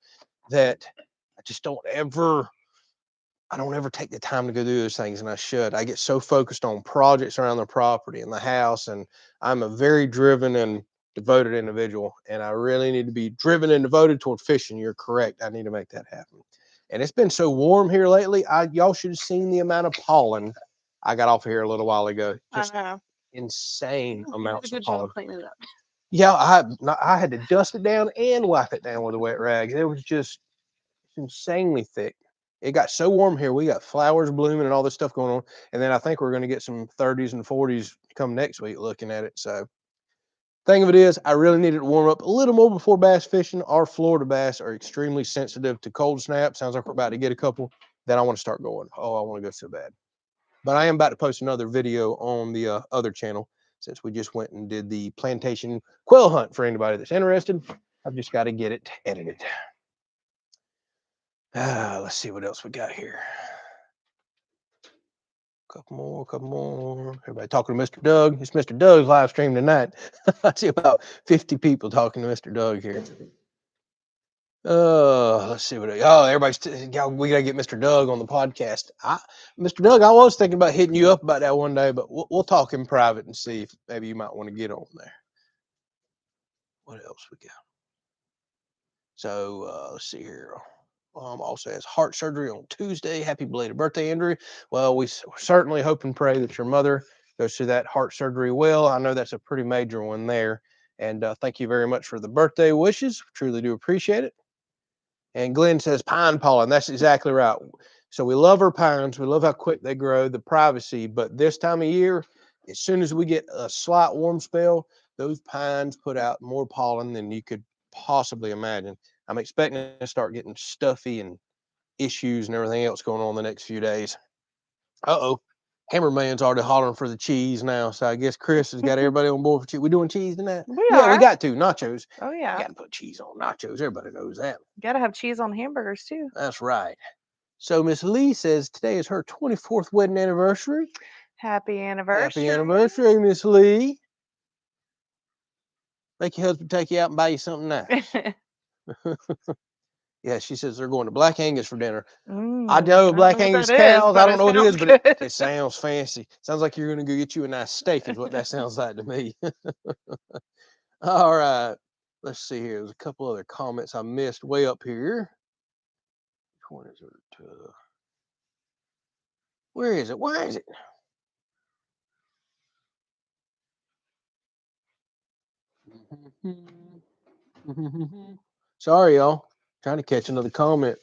that I just I don't ever take the time to go do those things, and I should. I get so focused on projects around the property and the house, and I'm a very driven and devoted individual, and I really need to be driven and devoted toward fishing. You're correct. I need to make that happen. And it's been so warm here lately. Y'all should have seen the amount of pollen I got off of here a little while ago. I Just know. insane You did a amounts of good job pollen. cleaning it up. Yeah, I had to dust it down and wipe it down with a wet rag. It was just insanely thick. It got so warm here. We got flowers blooming and all this stuff going on. And then I think we're going to get some 30s and 40s come next week looking at it. So, thing of it is, I really needed to warm up a little more before bass fishing. Our Florida bass are extremely sensitive to cold snap. Sounds like we're about to get a couple. Then I want to start going. Oh, I want to go so bad. But I am about to post another video on the other channel since we just went and did the plantation quail hunt for anybody that's interested. I've just got to get it edited. Let's see what else we got here. Couple more. Everybody talking to Mr. Doug. It's Mr. Doug's live stream tonight. I see about 50 people talking to Mr. Doug here. Let's see what. Yeah, we gotta get Mr. Doug on the podcast. Mr. Doug, I was thinking about hitting you up about that one day, but we'll talk in private and see if maybe you might want to get on there. What else we got? So let's see here. Also has heart surgery on Tuesday. Happy belated birthday, Andrew. Well, we certainly hope and pray that your mother goes through that heart surgery well. I know that's a pretty major one there. And thank you very much for the birthday wishes. Truly do appreciate it. And Glenn says pine pollen. That's exactly right. So we love our pines. We love how quick they grow, the privacy. But this time of year, as soon as we get a slight warm spell, those pines put out more pollen than you could possibly imagine. I'm expecting to start getting stuffy and issues and everything else going on the next few days. Uh-oh. Cameraman's already hollering for the cheese now. So I guess Chris has got everybody on board for cheese. We doing cheese tonight? We Yeah, we are. got to. Nachos. Oh yeah. Got to put cheese on nachos. Everybody knows that. Gotta have cheese on hamburgers too. That's right. So Miss Lee says today is her 24th wedding anniversary. Happy anniversary. Happy anniversary, Miss Lee. Make your husband take you out and buy you something nice. Yeah, she says they're going to Black Angus for dinner. I know Black Angus cows. I don't know what it is, but it sounds fancy. Sounds like you're going to go get you a nice steak is what that sounds like to me. All right. Let's see here. There's a couple other comments I missed way up here. Which one is it? Where is it? Why is it? Sorry, y'all. Trying to catch another comment.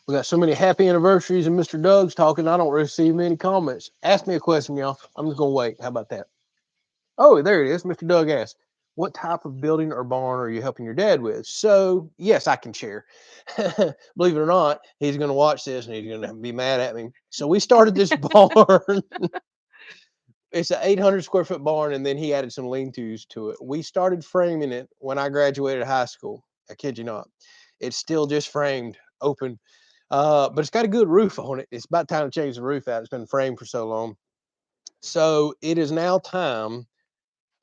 We got so many happy anniversaries and Mr. Doug's talking. I don't receive many comments. Ask me a question, y'all. I'm just going to wait. How about that? Oh, there it is. Mr. Doug asked, what type of building or barn are you helping your dad with? So, yes, I can share. Believe it or not, he's going to watch this and he's going to be mad at me. So we started this barn. It's an 800 square foot barn, and then he added some lean-tos to it. We started framing it when I graduated high school. I kid you not. It's still just framed, open, but it's got a good roof on it. It's about time to change the roof out. It's been framed for so long. So it is now time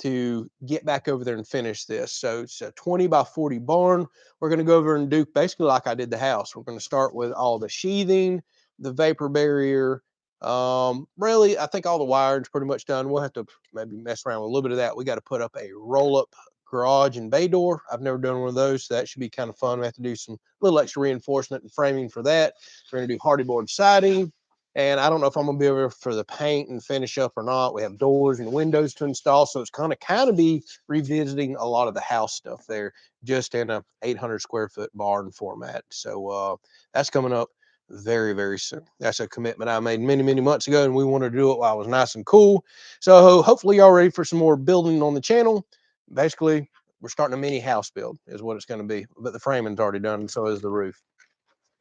to get back over there and finish this. So it's a 20 by 40 barn. We're going to go over and do basically like I did the house. We're going to start with all the sheathing, the vapor barrier. Really, I think all the wiring's pretty much done. We'll have to maybe mess around with a little bit of that. We got to put up a roll-up garage and bay door. I've never done one of those, so that should be kind of fun. We have to do some little extra reinforcement and framing for that. We're going to do hardy board siding. And I don't know if I'm gonna be able for the paint and finish up or not. We have doors and windows to install, so it's kind of be revisiting a lot of the house stuff there, just in a 800 square foot barn format. So that's coming up very, very soon. That's a commitment I made many, many months ago, and we wanted to do it while it was nice and cool. So hopefully y'all ready for some more building on the channel. Basically, we're starting a mini house build is what it's going to be, but the framing's already done, and so is the roof.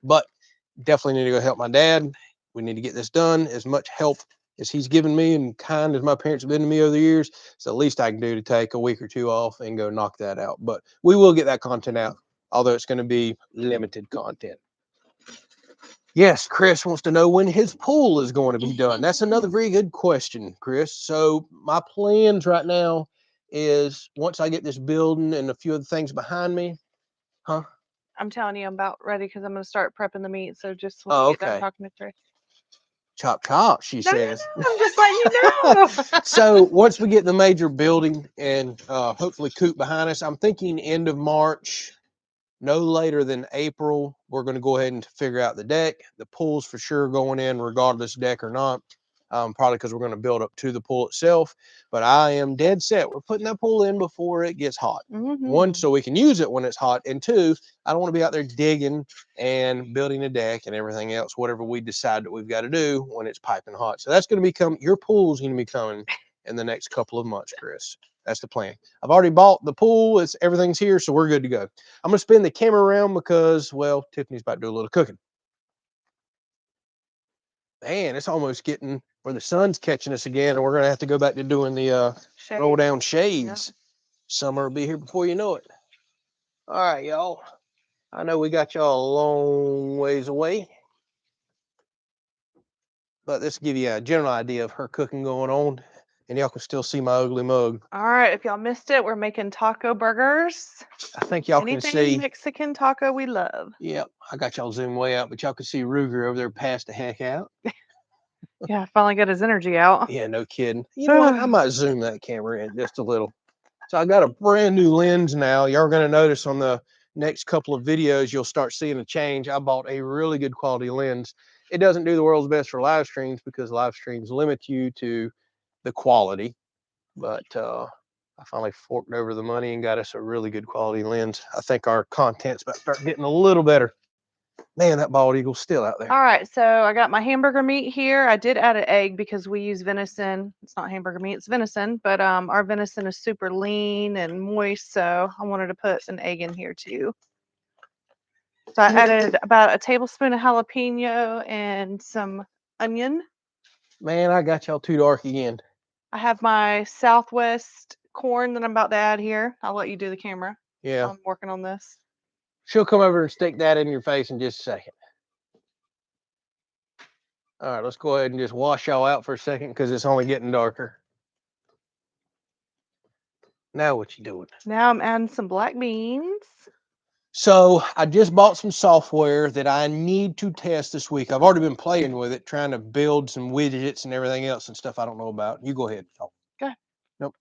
But definitely need to go help my dad. We need to get this done. As much help as he's given me and kind as my parents have been to me over the years, it's the least I can do to take a week or two off and go knock that out. But we will get that content out, although it's going to be limited content. Yes, Chris wants to know when his pool is going to be done. That's another very good question, Chris. So my plans right now is once I get this building and a few of the things behind me, I'm telling you, I'm about ready because I'm going to start prepping the meat. So just when Oh, we get done okay. talking to Chris. Chop, chop, she No, says. I'm just letting you know. So once we get the major building and hopefully coop behind us, I'm thinking end of March, no later than April, we're going to go ahead and figure out the deck. The pool's for sure going in regardless deck or not. Probably because we're going to build up to the pool itself. But I am dead set. We're putting that pool in before it gets hot. One, so we can use it when it's hot. And two, I don't want to be out there digging and building a deck and everything else, whatever we decide that we've got to do when it's piping hot. So that's going to become, your pool's going to be coming in the next couple of months, Chris. That's the plan. I've already bought the pool. Everything's here, so we're good to go. I'm going to spin the camera around because, well, Tiffany's about to do a little cooking. Man, it's almost getting where the sun's catching us again, and we're going to have to go back to doing the roll down shades. Yep. Summer will be here before you know it. All right, y'all. I know we got y'all a long ways away, but this will give you a general idea of her cooking going on, and y'all can still see my ugly mug. All right, if y'all missed it, we're making taco burgers. I think y'all can see. Anything Mexican taco we love. Yep, I got y'all zoomed way out, but y'all can see Ruger over there passed the heck out. Yeah, finally got his energy out. Yeah, no kidding. You know what? I might zoom that camera in just a little. So I got a brand new lens now. Y'all are going to notice on the next couple of videos, you'll start seeing a change. I bought a really good quality lens. It doesn't do the world's best for live streams because live streams limit you to the quality. But I finally forked over the money and got us a really good quality lens. I think our content's about to start getting a little better. Man, that bald eagle's still out there. All right, so I got my hamburger meat here. I did add an egg because we use venison. It's not hamburger meat, it's venison, but our venison is super lean and moist, so I wanted to put an egg in here too. So I added about a tablespoon of jalapeno and some onion. Man, I got y'all too dark again. I have my Southwest corn that I'm about to add here. I'll let you do the camera. Yeah. I'm working on this. She'll come over and stick that in your face in just a second. All right, let's go ahead and just wash y'all out for a second because it's only getting darker. Now what you doing? Now I'm adding some black beans. So I just bought some software that I need to test this week. I've already been playing with it, trying to build some widgets and everything else and stuff I don't know about. You go ahead. Oh. Go ahead. Nope.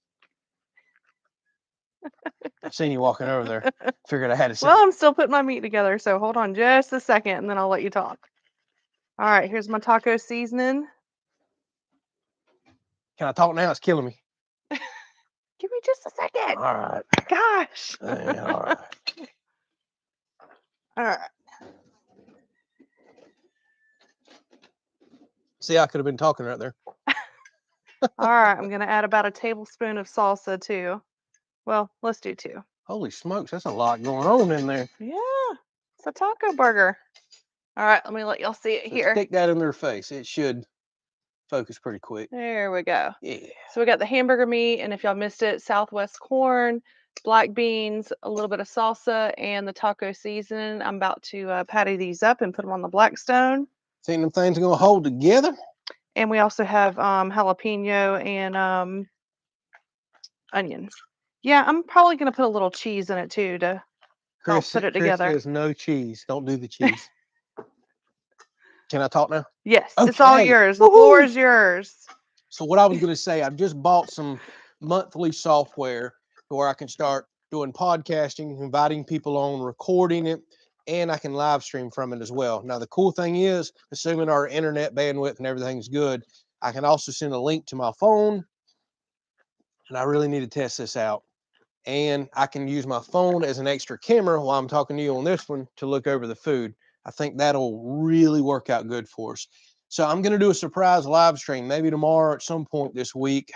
I've seen you walking over there. Figured I had to say. Well, I'm still putting my meat together, so hold on just a second and then I'll let you talk. All right, here's my taco seasoning. Can I talk now? It's killing me. Give me just a second. All right. Gosh. All right. All right. See, I could have been talking right there. All right, I'm going to add about a tablespoon of salsa too. Well, let's do 2. Holy smokes, that's a lot going on in there. Yeah, it's a taco burger. All right, let me let y'all see it here. Stick that in their face. It should focus pretty quick. There we go. Yeah. So we got the hamburger meat, and if y'all missed it, Southwest corn, black beans, a little bit of salsa, and the taco seasoning. I'm about to patty these up and put them on the Blackstone. Think them things are gonna hold together? And we also have jalapeno and onions. Yeah, I'm probably gonna put a little cheese in it too to help put it together. Chris says no cheese. Don't do the cheese. Can I talk now? Yes, it's all Okay. yours. The floor is yours. So what I was going to say, I've just bought some monthly software where I can start doing podcasting, inviting people on, recording it, and I can live stream from it as well. Now, the cool thing is, assuming our internet bandwidth and everything's good, I can also send a link to my phone, and I really need to test this out. And I can use my phone as an extra camera while I'm talking to you on this one to look over the food. I think that'll really work out good for us. So I'm going to do a surprise live stream, maybe tomorrow at some point this week.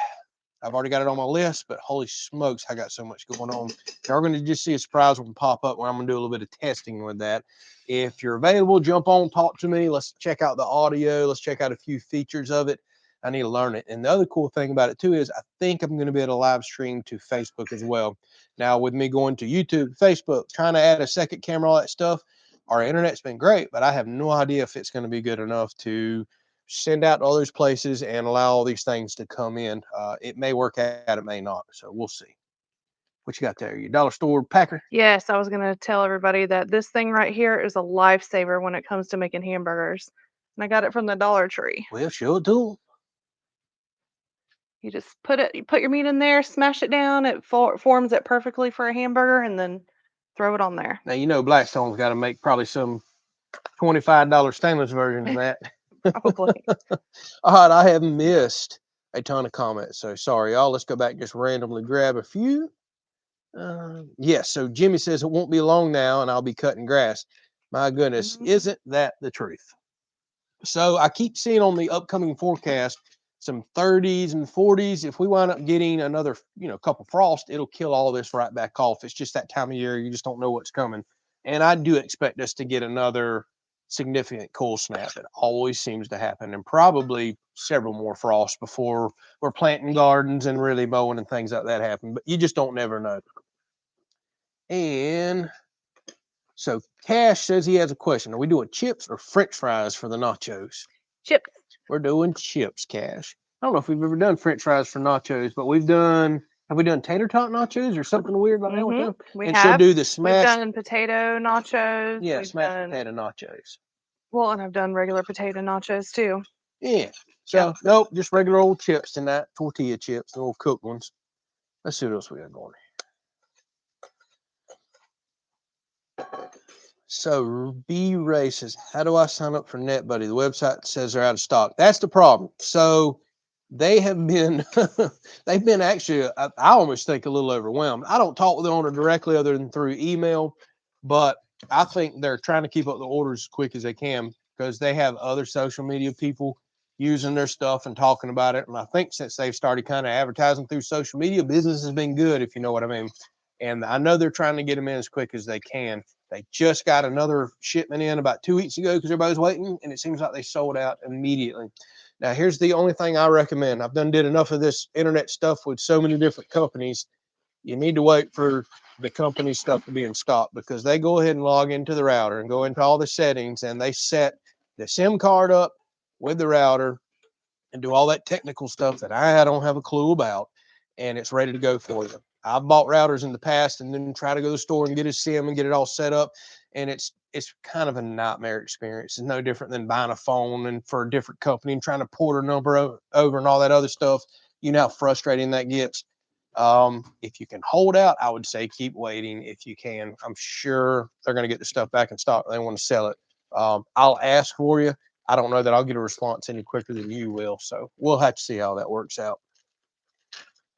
I've already got it on my list, but holy smokes, I got so much going on. You're going to just see a surprise one pop up where I'm going to do a little bit of testing with that. If you're available, jump on, talk to me. Let's check out the audio. Let's check out a few features of it. I need to learn it. And the other cool thing about it too is I think I'm going to be able to live stream to Facebook as well. Now with me going to YouTube, Facebook, trying to add a second camera, all that stuff, our internet's been great, but I have no idea if it's going to be good enough to send out to all those places and allow all these things to come in. It may work out, it may not. So we'll see. What you got there? Your dollar store packer? Yes, I was going to tell everybody that this thing right here is a lifesaver when it comes to making hamburgers. And I got it from the Dollar Tree. Well, show it to them. You just you put your meat in there, smash it down, it forms it perfectly for a hamburger, and then throw it on there. Now, you know Blackstone's got to make probably some $25 stainless version of that. Probably. All right, I have missed a ton of comments, so sorry, y'all. Let's go back and just randomly grab a few. Yes, so Jimmy says it won't be long now, and I'll be cutting grass. My goodness, isn't that the truth? So I keep seeing on the upcoming forecast some 30s and 40s. If we wind up getting another, couple frost, it'll kill all this right back off. It's just that time of year. You just don't know what's coming. And I do expect us to get another significant cold snap. It always seems to happen, and probably several more frosts before we're planting gardens and really mowing and things like that happen. But you just don't never know. And so Cash says he has a question. Are we doing chips or French fries for the nachos? Chips. We're doing chips, Cash. I don't know if we've ever done French fries for nachos, but have we done tater tot nachos or something weird like that with them? We and have. She'll do the smashed. We've done potato nachos. Yeah, smashed potato nachos. Well, and I've done regular potato nachos too. Yeah. So, nope, just regular old chips tonight, tortilla chips, the old cooked ones. Let's see what else we got going. So B Ray says, how do I sign up for NetBuddy? The website says they're out of stock. That's the problem. So they have been, they've been actually, I almost think a little overwhelmed. I don't talk with the owner directly other than through email, but I think they're trying to keep up the orders as quick as they can because they have other social media people using their stuff and talking about it. And I think since they've started kind of advertising through social media, business has been good, if you know what I mean. And I know they're trying to get them in as quick as they can. They just got another shipment in about 2 weeks ago because everybody's waiting, and it seems like they sold out immediately. Now, here's the only thing I recommend. I've did enough of this internet stuff with so many different companies. You need to wait for the company stuff to be in stock because they go ahead and log into the router and go into all the settings and they set the SIM card up with the router and do all that technical stuff that I don't have a clue about, and it's ready to go for you. I've bought routers in the past and then try to go to the store and get a SIM and get it all set up, and it's kind of a nightmare experience. It's no different than buying a phone and for a different company and trying to port a number over and all that other stuff. You know how frustrating that gets. If you can hold out, I would say keep waiting if you can. I'm sure they're going to get the stuff back in stock. They want to sell it. I'll ask for you. I don't know that I'll get a response any quicker than you will. So we'll have to see how that works out.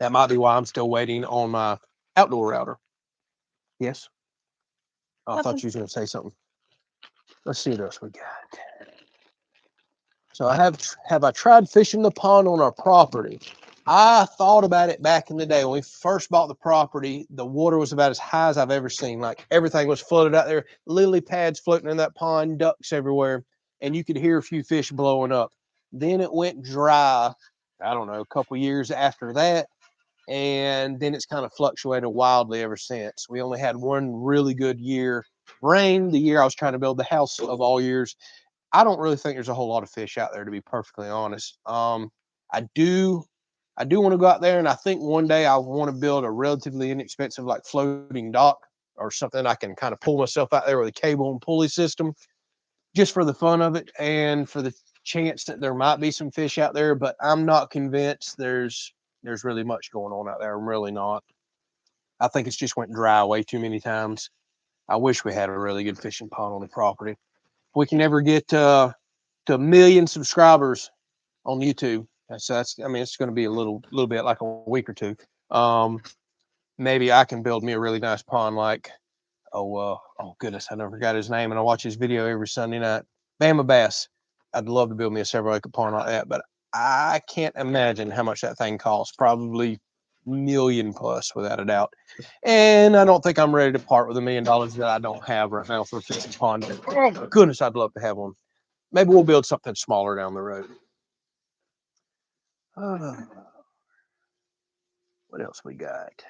That might be why I'm still waiting on my outdoor router. Yes. I thought you was going to say something. Let's see what else we got. So have I tried fishing the pond on our property? I thought about it back in the day when we first bought the property. The water was about as high as I've ever seen. Like everything was floated out there, lily pads floating in that pond, ducks everywhere, and you could hear a few fish blowing up. Then it went dry. I don't know, a couple years after that, and then it's kind of fluctuated wildly ever since. We only had one really good year, rain, the year I was trying to build the house of all years. I don't really think there's a whole lot of fish out there, to be perfectly honest. I do want to go out there, and I think one day I want to build a relatively inexpensive, like floating dock or something I can kind of pull myself out there with a cable and pulley system, just for the fun of it and for the chance that there might be some fish out there. But I'm not convinced there's really much going on out there. I'm really not. I think it's just went dry way too many times. I wish we had a really good fishing pond on the property. If we can ever get to 1 million subscribers on YouTube. That's I mean, it's going to be a little bit like a week or two. Maybe I can build me a really nice pond like, oh goodness, I never forgot his name, and I watch his video every Sunday night. Bama Bass. I'd love to build me a several acre pond like that, but I can't imagine how much that thing costs. Probably million plus without a doubt. And I don't think I'm ready to part with $1 million that I don't have right now for a fishing pond. Oh my goodness, I'd love to have one. Maybe we'll build something smaller down the road. What else we got?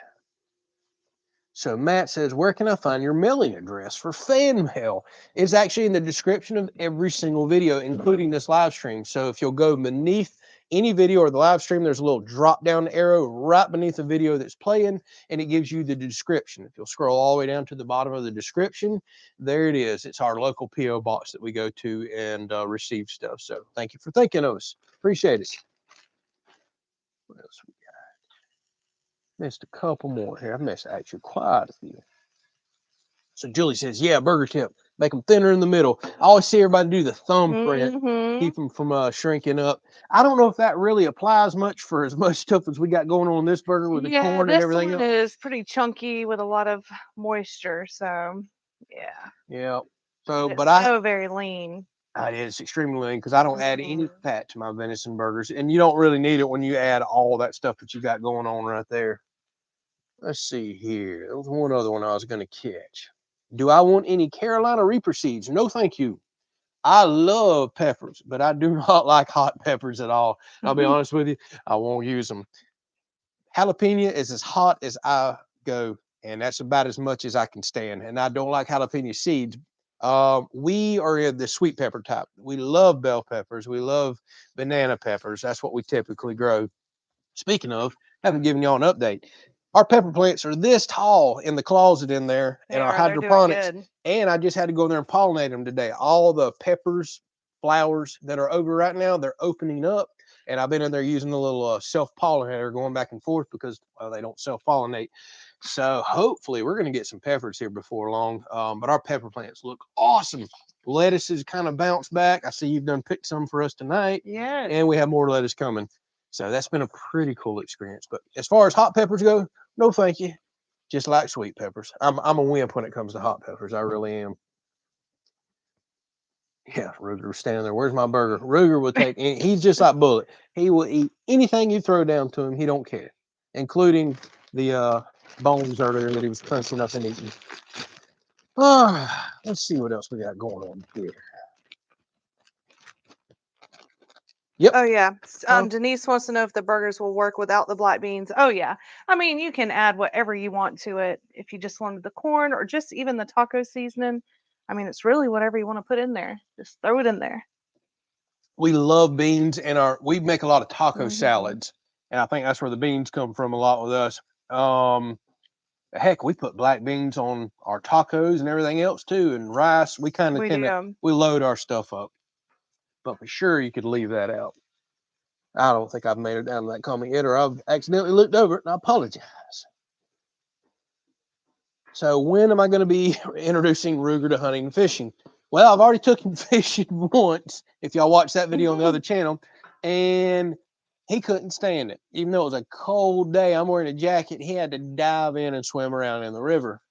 So Matt says, where can I find your mailing address for fan mail? It's actually in the description of every single video, including this live stream. So if you'll go beneath any video or the live stream, there's a little drop down arrow right beneath the video that's playing, and it gives you the description. If you'll scroll all the way down to the bottom of the description, there it is. It's our local PO box that we go to and receive stuff. So thank you for thinking of us. Appreciate it. What else we got? Missed a couple more here. I've missed actually quite a few. So Julie says, yeah, burger tip. Make them thinner in the middle. I always see everybody do the thumbprint, keep them from shrinking up. I don't know if that really applies much for as much stuff as we got going on in this burger with the corn and everything else. Yeah, this one is pretty chunky with a lot of moisture. So, yeah. Yeah. So, it's but so very lean. It is extremely lean because I don't add any fat to my venison burgers, and you don't really need it when you add all that stuff that you got going on right there. Let's see here. There was one other one I was going to catch. Do I want any Carolina Reaper seeds? No, thank you. I love peppers, but I do not like hot peppers at all. I'll be honest with you. I won't use them. Jalapeno is as hot as I go, and that's about as much as I can stand. And I don't like jalapeno seeds. We are in the sweet pepper type. We love bell peppers. We love banana peppers. That's what we typically grow. Speaking of, haven't given y'all an update. Our pepper plants are this tall in the closet in there in our hydroponics. And I just had to go there and pollinate them today. All the peppers, flowers that are over right now, they're opening up. And I've been in there using the little self-pollinator going back and forth because they don't self-pollinate. So hopefully we're going to get some peppers here before long. But our pepper plants look awesome. Lettuces kind of bounce back. I see you've done picked some for us tonight. Yeah. And we have more lettuce coming. So that's been a pretty cool experience. But as far as hot peppers go, no thank you. Just like sweet peppers. I'm a wimp when it comes to hot peppers. I really am. Yeah, Ruger was standing there. Where's my burger? Ruger will take. He's just like Bullet. He will eat anything you throw down to him. He don't care, including the bones earlier that he was crunching up and eating. Let's see what else we got going on here. Yep. Oh yeah. Denise wants to know if the burgers will work without the black beans. Oh yeah. I mean, you can add whatever you want to it. If you just wanted the corn or just even the taco seasoning. I mean, it's really whatever you want to put in there. Just throw it in there. We love beans, and we make a lot of taco salads, and I think that's where the beans come from a lot with us. Heck, we put black beans on our tacos and everything else too, and rice. We kind of tend to load our stuff up, but for sure you could leave that out. I don't think I've made it down to that comment yet, or I've accidentally looked over it, and I apologize. So when am I going to be introducing Ruger to hunting and fishing? Well, I've already took him fishing once, if y'all watched that video on the other channel, and he couldn't stand it. Even though it was a cold day, I'm wearing a jacket, he had to dive in and swim around in the river.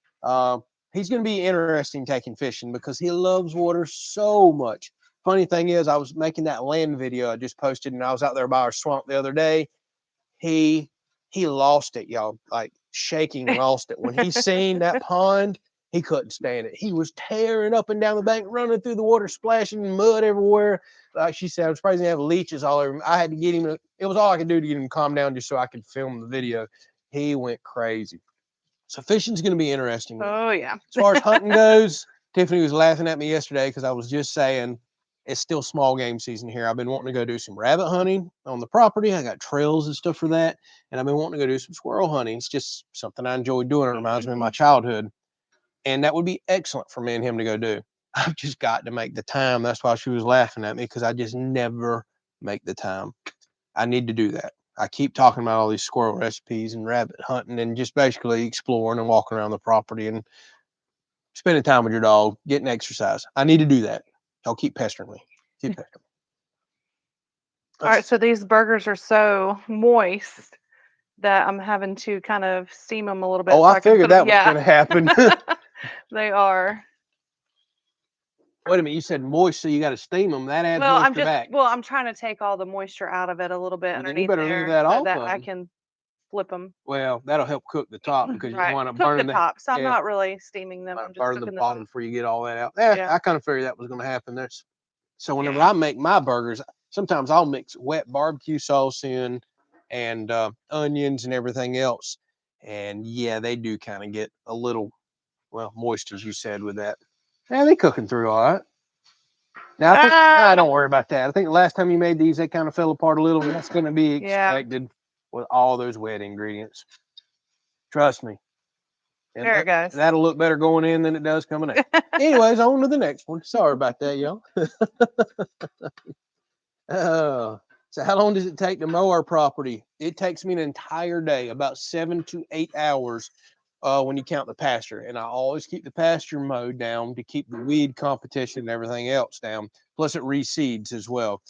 He's going to be interesting taking fishing because he loves water so much. Funny thing is, I was making that land video I just posted, and I was out there by our swamp the other day. He lost it, y'all. Like shaking, lost it. When he seen that pond, he couldn't stand it. He was tearing up and down the bank, running through the water, splashing mud everywhere. Like she said, I was surprised he didn't have leeches all over him. I had to get him. It was all I could do to get him to calm down just so I could film the video. He went crazy. So fishing's going to be interesting. Oh yeah. As far as hunting goes, Tiffany was laughing at me yesterday because I was just saying it's still small game season here. I've been wanting to go do some rabbit hunting on the property. I got trails and stuff for that. And I've been wanting to go do some squirrel hunting. It's just something I enjoy doing. It reminds me of my childhood. And that would be excellent for me and him to go do. I've just got to make the time. That's why she was laughing at me, because I just never make the time. I need to do that. I keep talking about all these squirrel recipes and rabbit hunting and just basically exploring and walking around the property and spending time with your dog, getting exercise. I need to do that. Y'all keep pestering me. Keep pestering me. All right, so these burgers are so moist that I'm having to kind of steam them a little bit. Oh, I figured that was going to happen. They are. Wait a minute, you said moist, so you got to steam them. That adds moisture back. Well, I'm trying to take all the moisture out of it a little bit underneath there. You better leave that so off that I can flip them. Well, that'll help cook the top because you want to cook burn the top. So I'm not really steaming them. I'm just burn the cooking bottom before you get all that out. I kind of figured that was going to happen. So whenever I make my burgers, sometimes I'll mix wet barbecue sauce in and onions and everything else. And yeah, they do kind of get a little, moist, as you said, with that. Yeah, they cooking through all right. Now, I don't worry about that. I think the last time you made these, they kind of fell apart a little, and that's going to be expected with all those wet ingredients. Trust me. And there it goes. That'll look better going in than it does coming out. Anyways, on to the next one. Sorry about that, y'all. So how long does it take to mow our property? It takes me an entire day, about 7 to 8 hours when you count the pasture. And I always keep the pasture mowed down to keep the weed competition and everything else down. Plus it reseeds as well.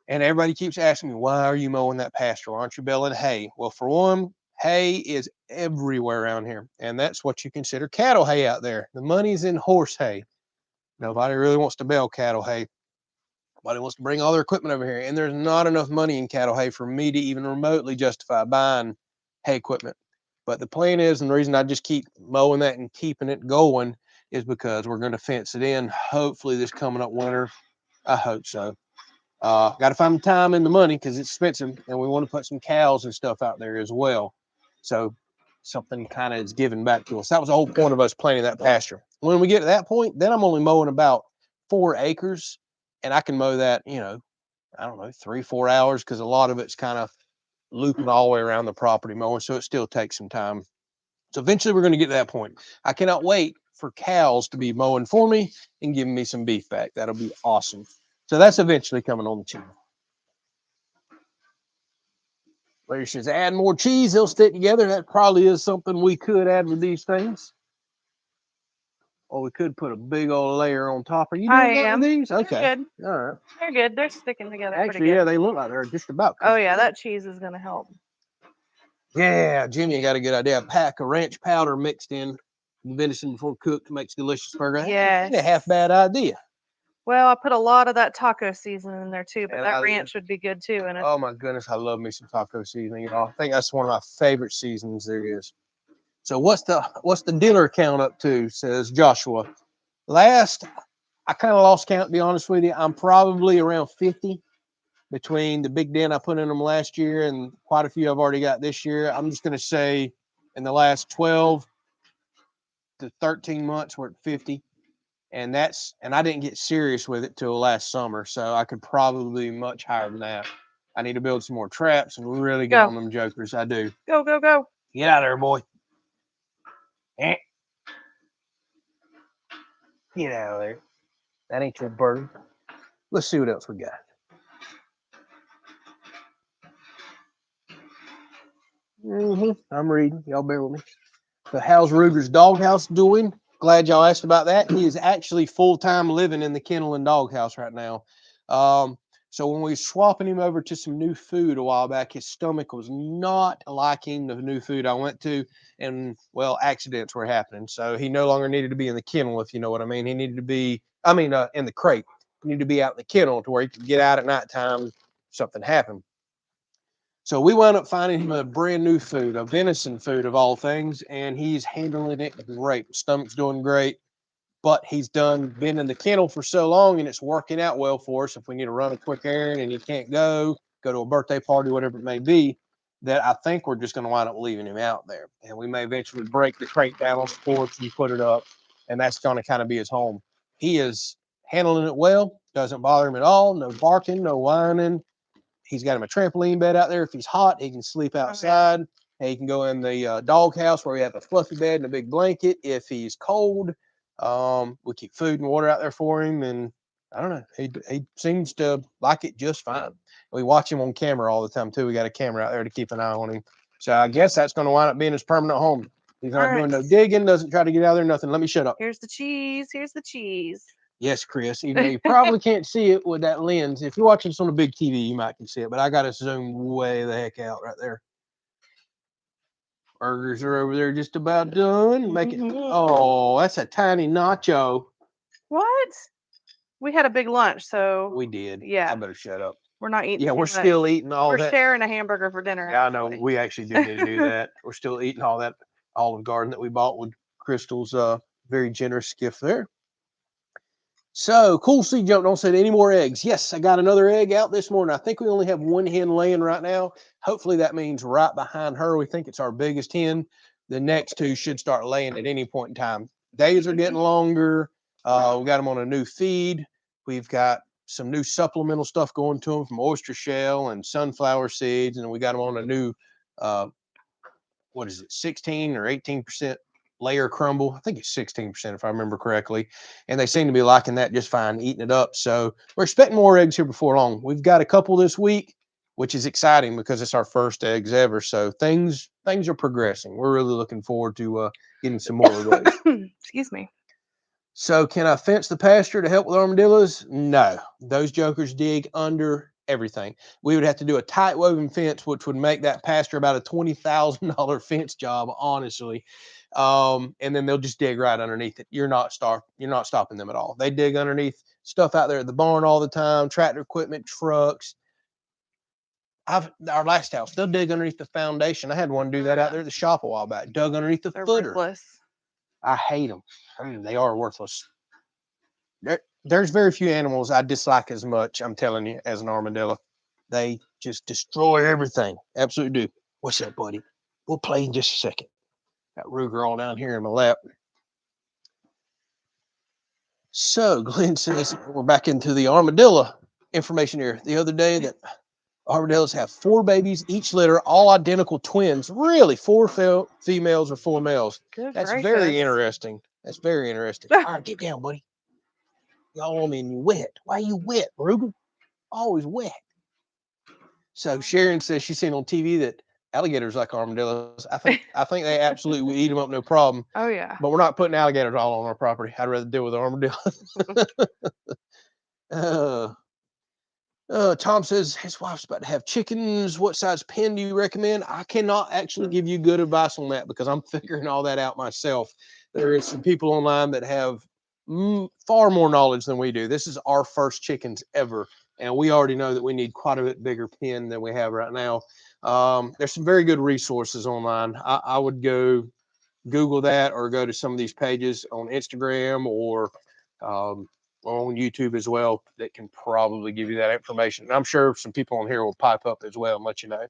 And everybody keeps asking me, why are you mowing that pasture? Aren't you baling hay? Well, for one, hay is everywhere around here. And that's what you consider cattle hay out there. The money's in horse hay. Nobody really wants to bale cattle hay. Nobody wants to bring all their equipment over here. And there's not enough money in cattle hay for me to even remotely justify buying hay equipment. But the plan is, and the reason I just keep mowing that and keeping it going is because we're going to fence it in. Hopefully this coming up winter. I hope so. Got to find the time and the money because it's expensive, and we want to put some cows and stuff out there as well. So something kind of is given back to us. That was the whole point of us planting that pasture. When we get to that point, then I'm only mowing about 4 acres, and I can mow that, I don't know, 3-4 hours because a lot of it's kind of looping all the way around the property mowing, so it still takes some time. So eventually we're going to get to that point. I cannot wait for cows to be mowing for me and giving me some beef back. That'll be awesome. So that's eventually coming on the channel. Larry says, add more cheese, they'll stick together. That probably is something we could add with these things. Or we could put a big old layer on top. Are you doing that with these? Okay. They're good. All right. They're good. They're sticking together. Actually, yeah, they look like they're just about cooked. Oh, yeah, that cheese is going to help. Yeah, Jimmy got a good idea. A pack of ranch powder mixed in venison before cooked makes delicious burger. Yeah. That's a half bad idea. Well, I put a lot of that taco seasoning in there too, but And that ranch would be good too. And oh my goodness, I love me some taco seasoning. I think that's one of my favorite seasonings there is. So what's the dinner count up to? Says Joshua. Last, I kind of lost count to be honest with you. I'm probably around 50 between the big den I put in them last year and quite a few I've already got this year. I'm just going to say in the last 12 to 13 months we're at 50. And I didn't get serious with it till last summer, so I could probably be much higher than that. I need to build some more traps and really get on them jokers. I do. Go, go, go. Get out of there, boy. Eh. Get out of there. That ain't your bird. Let's see what else we got. I'm reading. Y'all bear with me. So how's Ruger's doghouse doing? Glad y'all asked about that. He is actually full-time living in the kennel and doghouse right now. So when we were swapping him over to some new food a while back, his stomach was not liking the new food I went to, and well, accidents were happening. So he no longer needed to be in the kennel, if you know what I mean. He needed to be, in the crate. He needed to be out in the kennel to where he could get out at nighttime if something happened. So we wound up finding him a brand new food, a venison food of all things, and he's handling it great. Stomach's doing great, but he's been in the kennel for so long and it's working out well for us. If we need to run a quick errand and he can't go to a birthday party, whatever it may be, that I think we're just going to wind up leaving him out there. And we may eventually break the crate down on the porch and put it up, and that's going to kind of be his home. He is handling it well, doesn't bother him at all, no barking, no whining. He's got him a trampoline bed out there. If he's hot, he can sleep outside. Okay. He can go in the doghouse where we have a fluffy bed and a big blanket. If he's cold, we keep food and water out there for him. And I don't know, he seems to like it just fine. We watch him on camera all the time too. We got a camera out there to keep an eye on him. So I guess that's going to wind up being his permanent home. He's not doing no digging, doesn't try to get out there, nothing. Let me shut up. Here's the cheese. Here's the cheese. Yes, Chris, even though you probably can't see it with that lens. If you're watching this on a big TV, you might can see it, but I got to zoom way the heck out right there. Burgers are over there just about done. Make it. Oh, that's a tiny nacho. What? We had a big lunch, so. We did. Yeah. I better shut up. We're not eating. Yeah, we're still eating all that. We're sharing a hamburger for dinner. Yeah, I know. We actually do need to do that. We're still eating all that Olive Garden that we bought with Crystal's very generous gift there. So, Cool Sea Jump don't say any more eggs. Yes, I got another egg out this morning. I think we only have one hen laying right now. Hopefully that means right behind her, we think it's our biggest hen. The next two should start laying at any point in time. Days are getting longer. We got them on a new feed. We've got some new supplemental stuff going to them from oyster shell and sunflower seeds. And we got them on a new, 16 or 18% layer crumble. I think it's 16% if I remember correctly. And they seem to be liking that just fine, eating it up. So we're expecting more eggs here before long. We've got a couple this week, which is exciting because it's our first eggs ever. So things are progressing. We're really looking forward to getting some more of those. Excuse me. So can I fence the pasture to help with armadillos? No, those jokers dig under everything. We would have to do a tight woven fence, which would make that pasture about a $20,000 fence job, honestly. And then they'll just dig right underneath it. You're not stopping them at all. They dig underneath stuff out there at the barn all the time, tractor equipment, trucks. Our last house, they'll dig underneath the foundation. I had one do that out there at the shop a while back. Dug underneath the footer. Worthless. I hate them. They are worthless. There's very few animals I dislike as much, I'm telling you, as an armadillo. They just destroy everything. Absolutely do. What's up, buddy? We'll play in just a second. Got Ruger all down here in my lap. So Glenn says we're back into the armadillo information here. The other day that armadillos have 4 babies, each litter, all identical twins. Really, 4 females or 4 males. That's very interesting. That's very interesting. All right, get down, buddy. Y'all, I mean, you wet. Why are you wet, Ruger? Always wet. So Sharon says she's seen on TV that alligators like armadillos. I think they absolutely eat them up, no problem. Oh yeah. But we're not putting alligators all on our property. I'd rather deal with armadillos. Tom says his wife's about to have chickens. What size pen do you recommend? I cannot actually give you good advice on that because I'm figuring all that out myself. There is some people online that have far more knowledge than we do. This is our first chickens ever, and we already know that we need quite a bit bigger pen than we have right now. There's some very good resources online. I would go Google that or go to some of these pages on Instagram or on YouTube as well that can probably give you that information. And I'm sure some people on here will pipe up as well and let you know.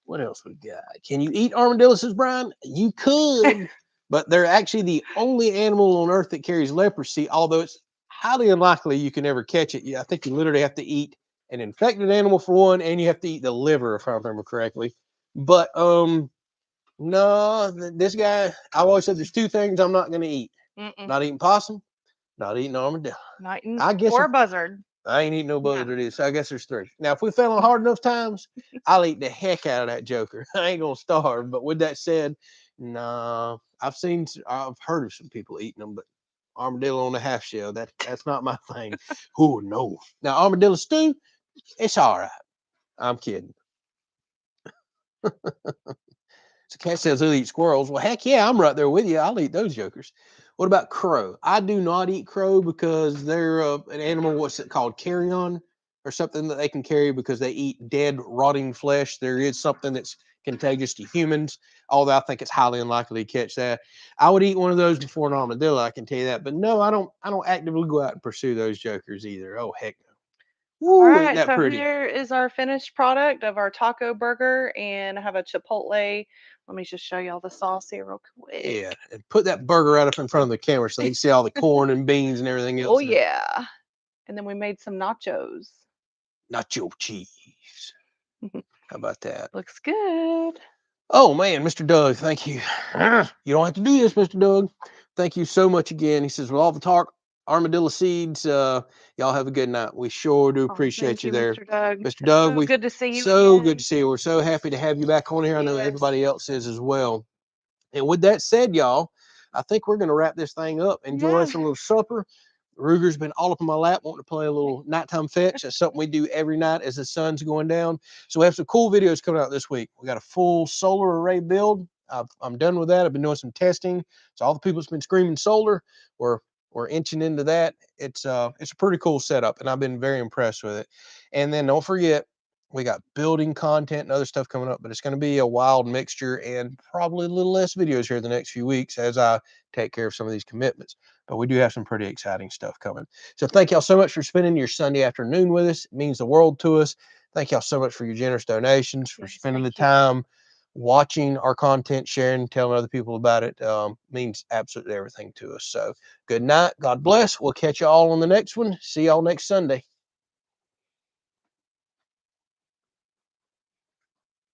What else we got? Can you eat armadillos, Brian? You could, but they're actually the only animal on earth that carries leprosy, although it's highly unlikely you can ever catch it. I think you literally have to eat an infected animal for one, and you have to eat the liver, if I remember correctly. But no, this guy, I've always said there's two things I'm not going to eat. Not eating possum, not eating armadillo. Not eating I guess or buzzard. I ain't eating no buzzard, so I guess there's three. Now, if we fell on hard enough times, I'll eat the heck out of that joker. I ain't gonna starve. But with that said, nah, I've heard of some people eating them, but armadillo on the half shell, that's not my thing. Oh no. Now armadillo stew, it's all right. I'm kidding. So cat says he'll eat squirrels. Well, heck yeah, I'm right there with you. I'll eat those jokers. What about crow? I do not eat crow because they're an animal, what's it called, carrion or something that they can carry because they eat dead, rotting flesh. There is something that's contagious to humans, although I think it's highly unlikely to catch that. I would eat one of those before an armadillo, I can tell you that. But no, I don't actively go out and pursue those jokers either. Oh, heck no. All Woo, ain't right, that so pretty? here is our finished product of our taco burger, and I have a chipotle. Let me just show y'all the sauce here real quick. Yeah, and put that burger right up in front of the camera so they can see all the corn and beans and everything else. Oh yeah. And then we made some nachos. Nacho cheese. How about that? Looks good. Oh man, Mr. Doug, thank you. You don't have to do this, Mr. Doug. Thank you so much again. He says, with all the talk, armadillo seeds, y'all have a good night. We sure do appreciate you there. Mr. Doug. Mr. Doug, so good to see you. So good to see you. We're so happy to have you back on here. I know everybody else is as well. And with that said, y'all, I think we're going to wrap this thing up. Enjoy some little supper. Ruger's been all up in my lap wanting to play a little nighttime fetch. That's something we do every night as the sun's going down. So we have some cool videos coming out this week. We got a full solar array build. I'm done with that. I've been doing some testing. So all the people that's been screaming solar, we're inching into that. It's a pretty cool setup, and I've been very impressed with it. And then don't forget, we got building content and other stuff coming up, but it's going to be a wild mixture and probably a little less videos here the next few weeks as I take care of some of these commitments. But we do have some pretty exciting stuff coming. So thank y'all so much for spending your Sunday afternoon with us. It means the world to us. Thank y'all so much for your generous donations, for spending the time watching our content, sharing, telling other people about it. Means absolutely everything to us. So good night. God bless. We'll catch you all on the next one. See y'all next Sunday.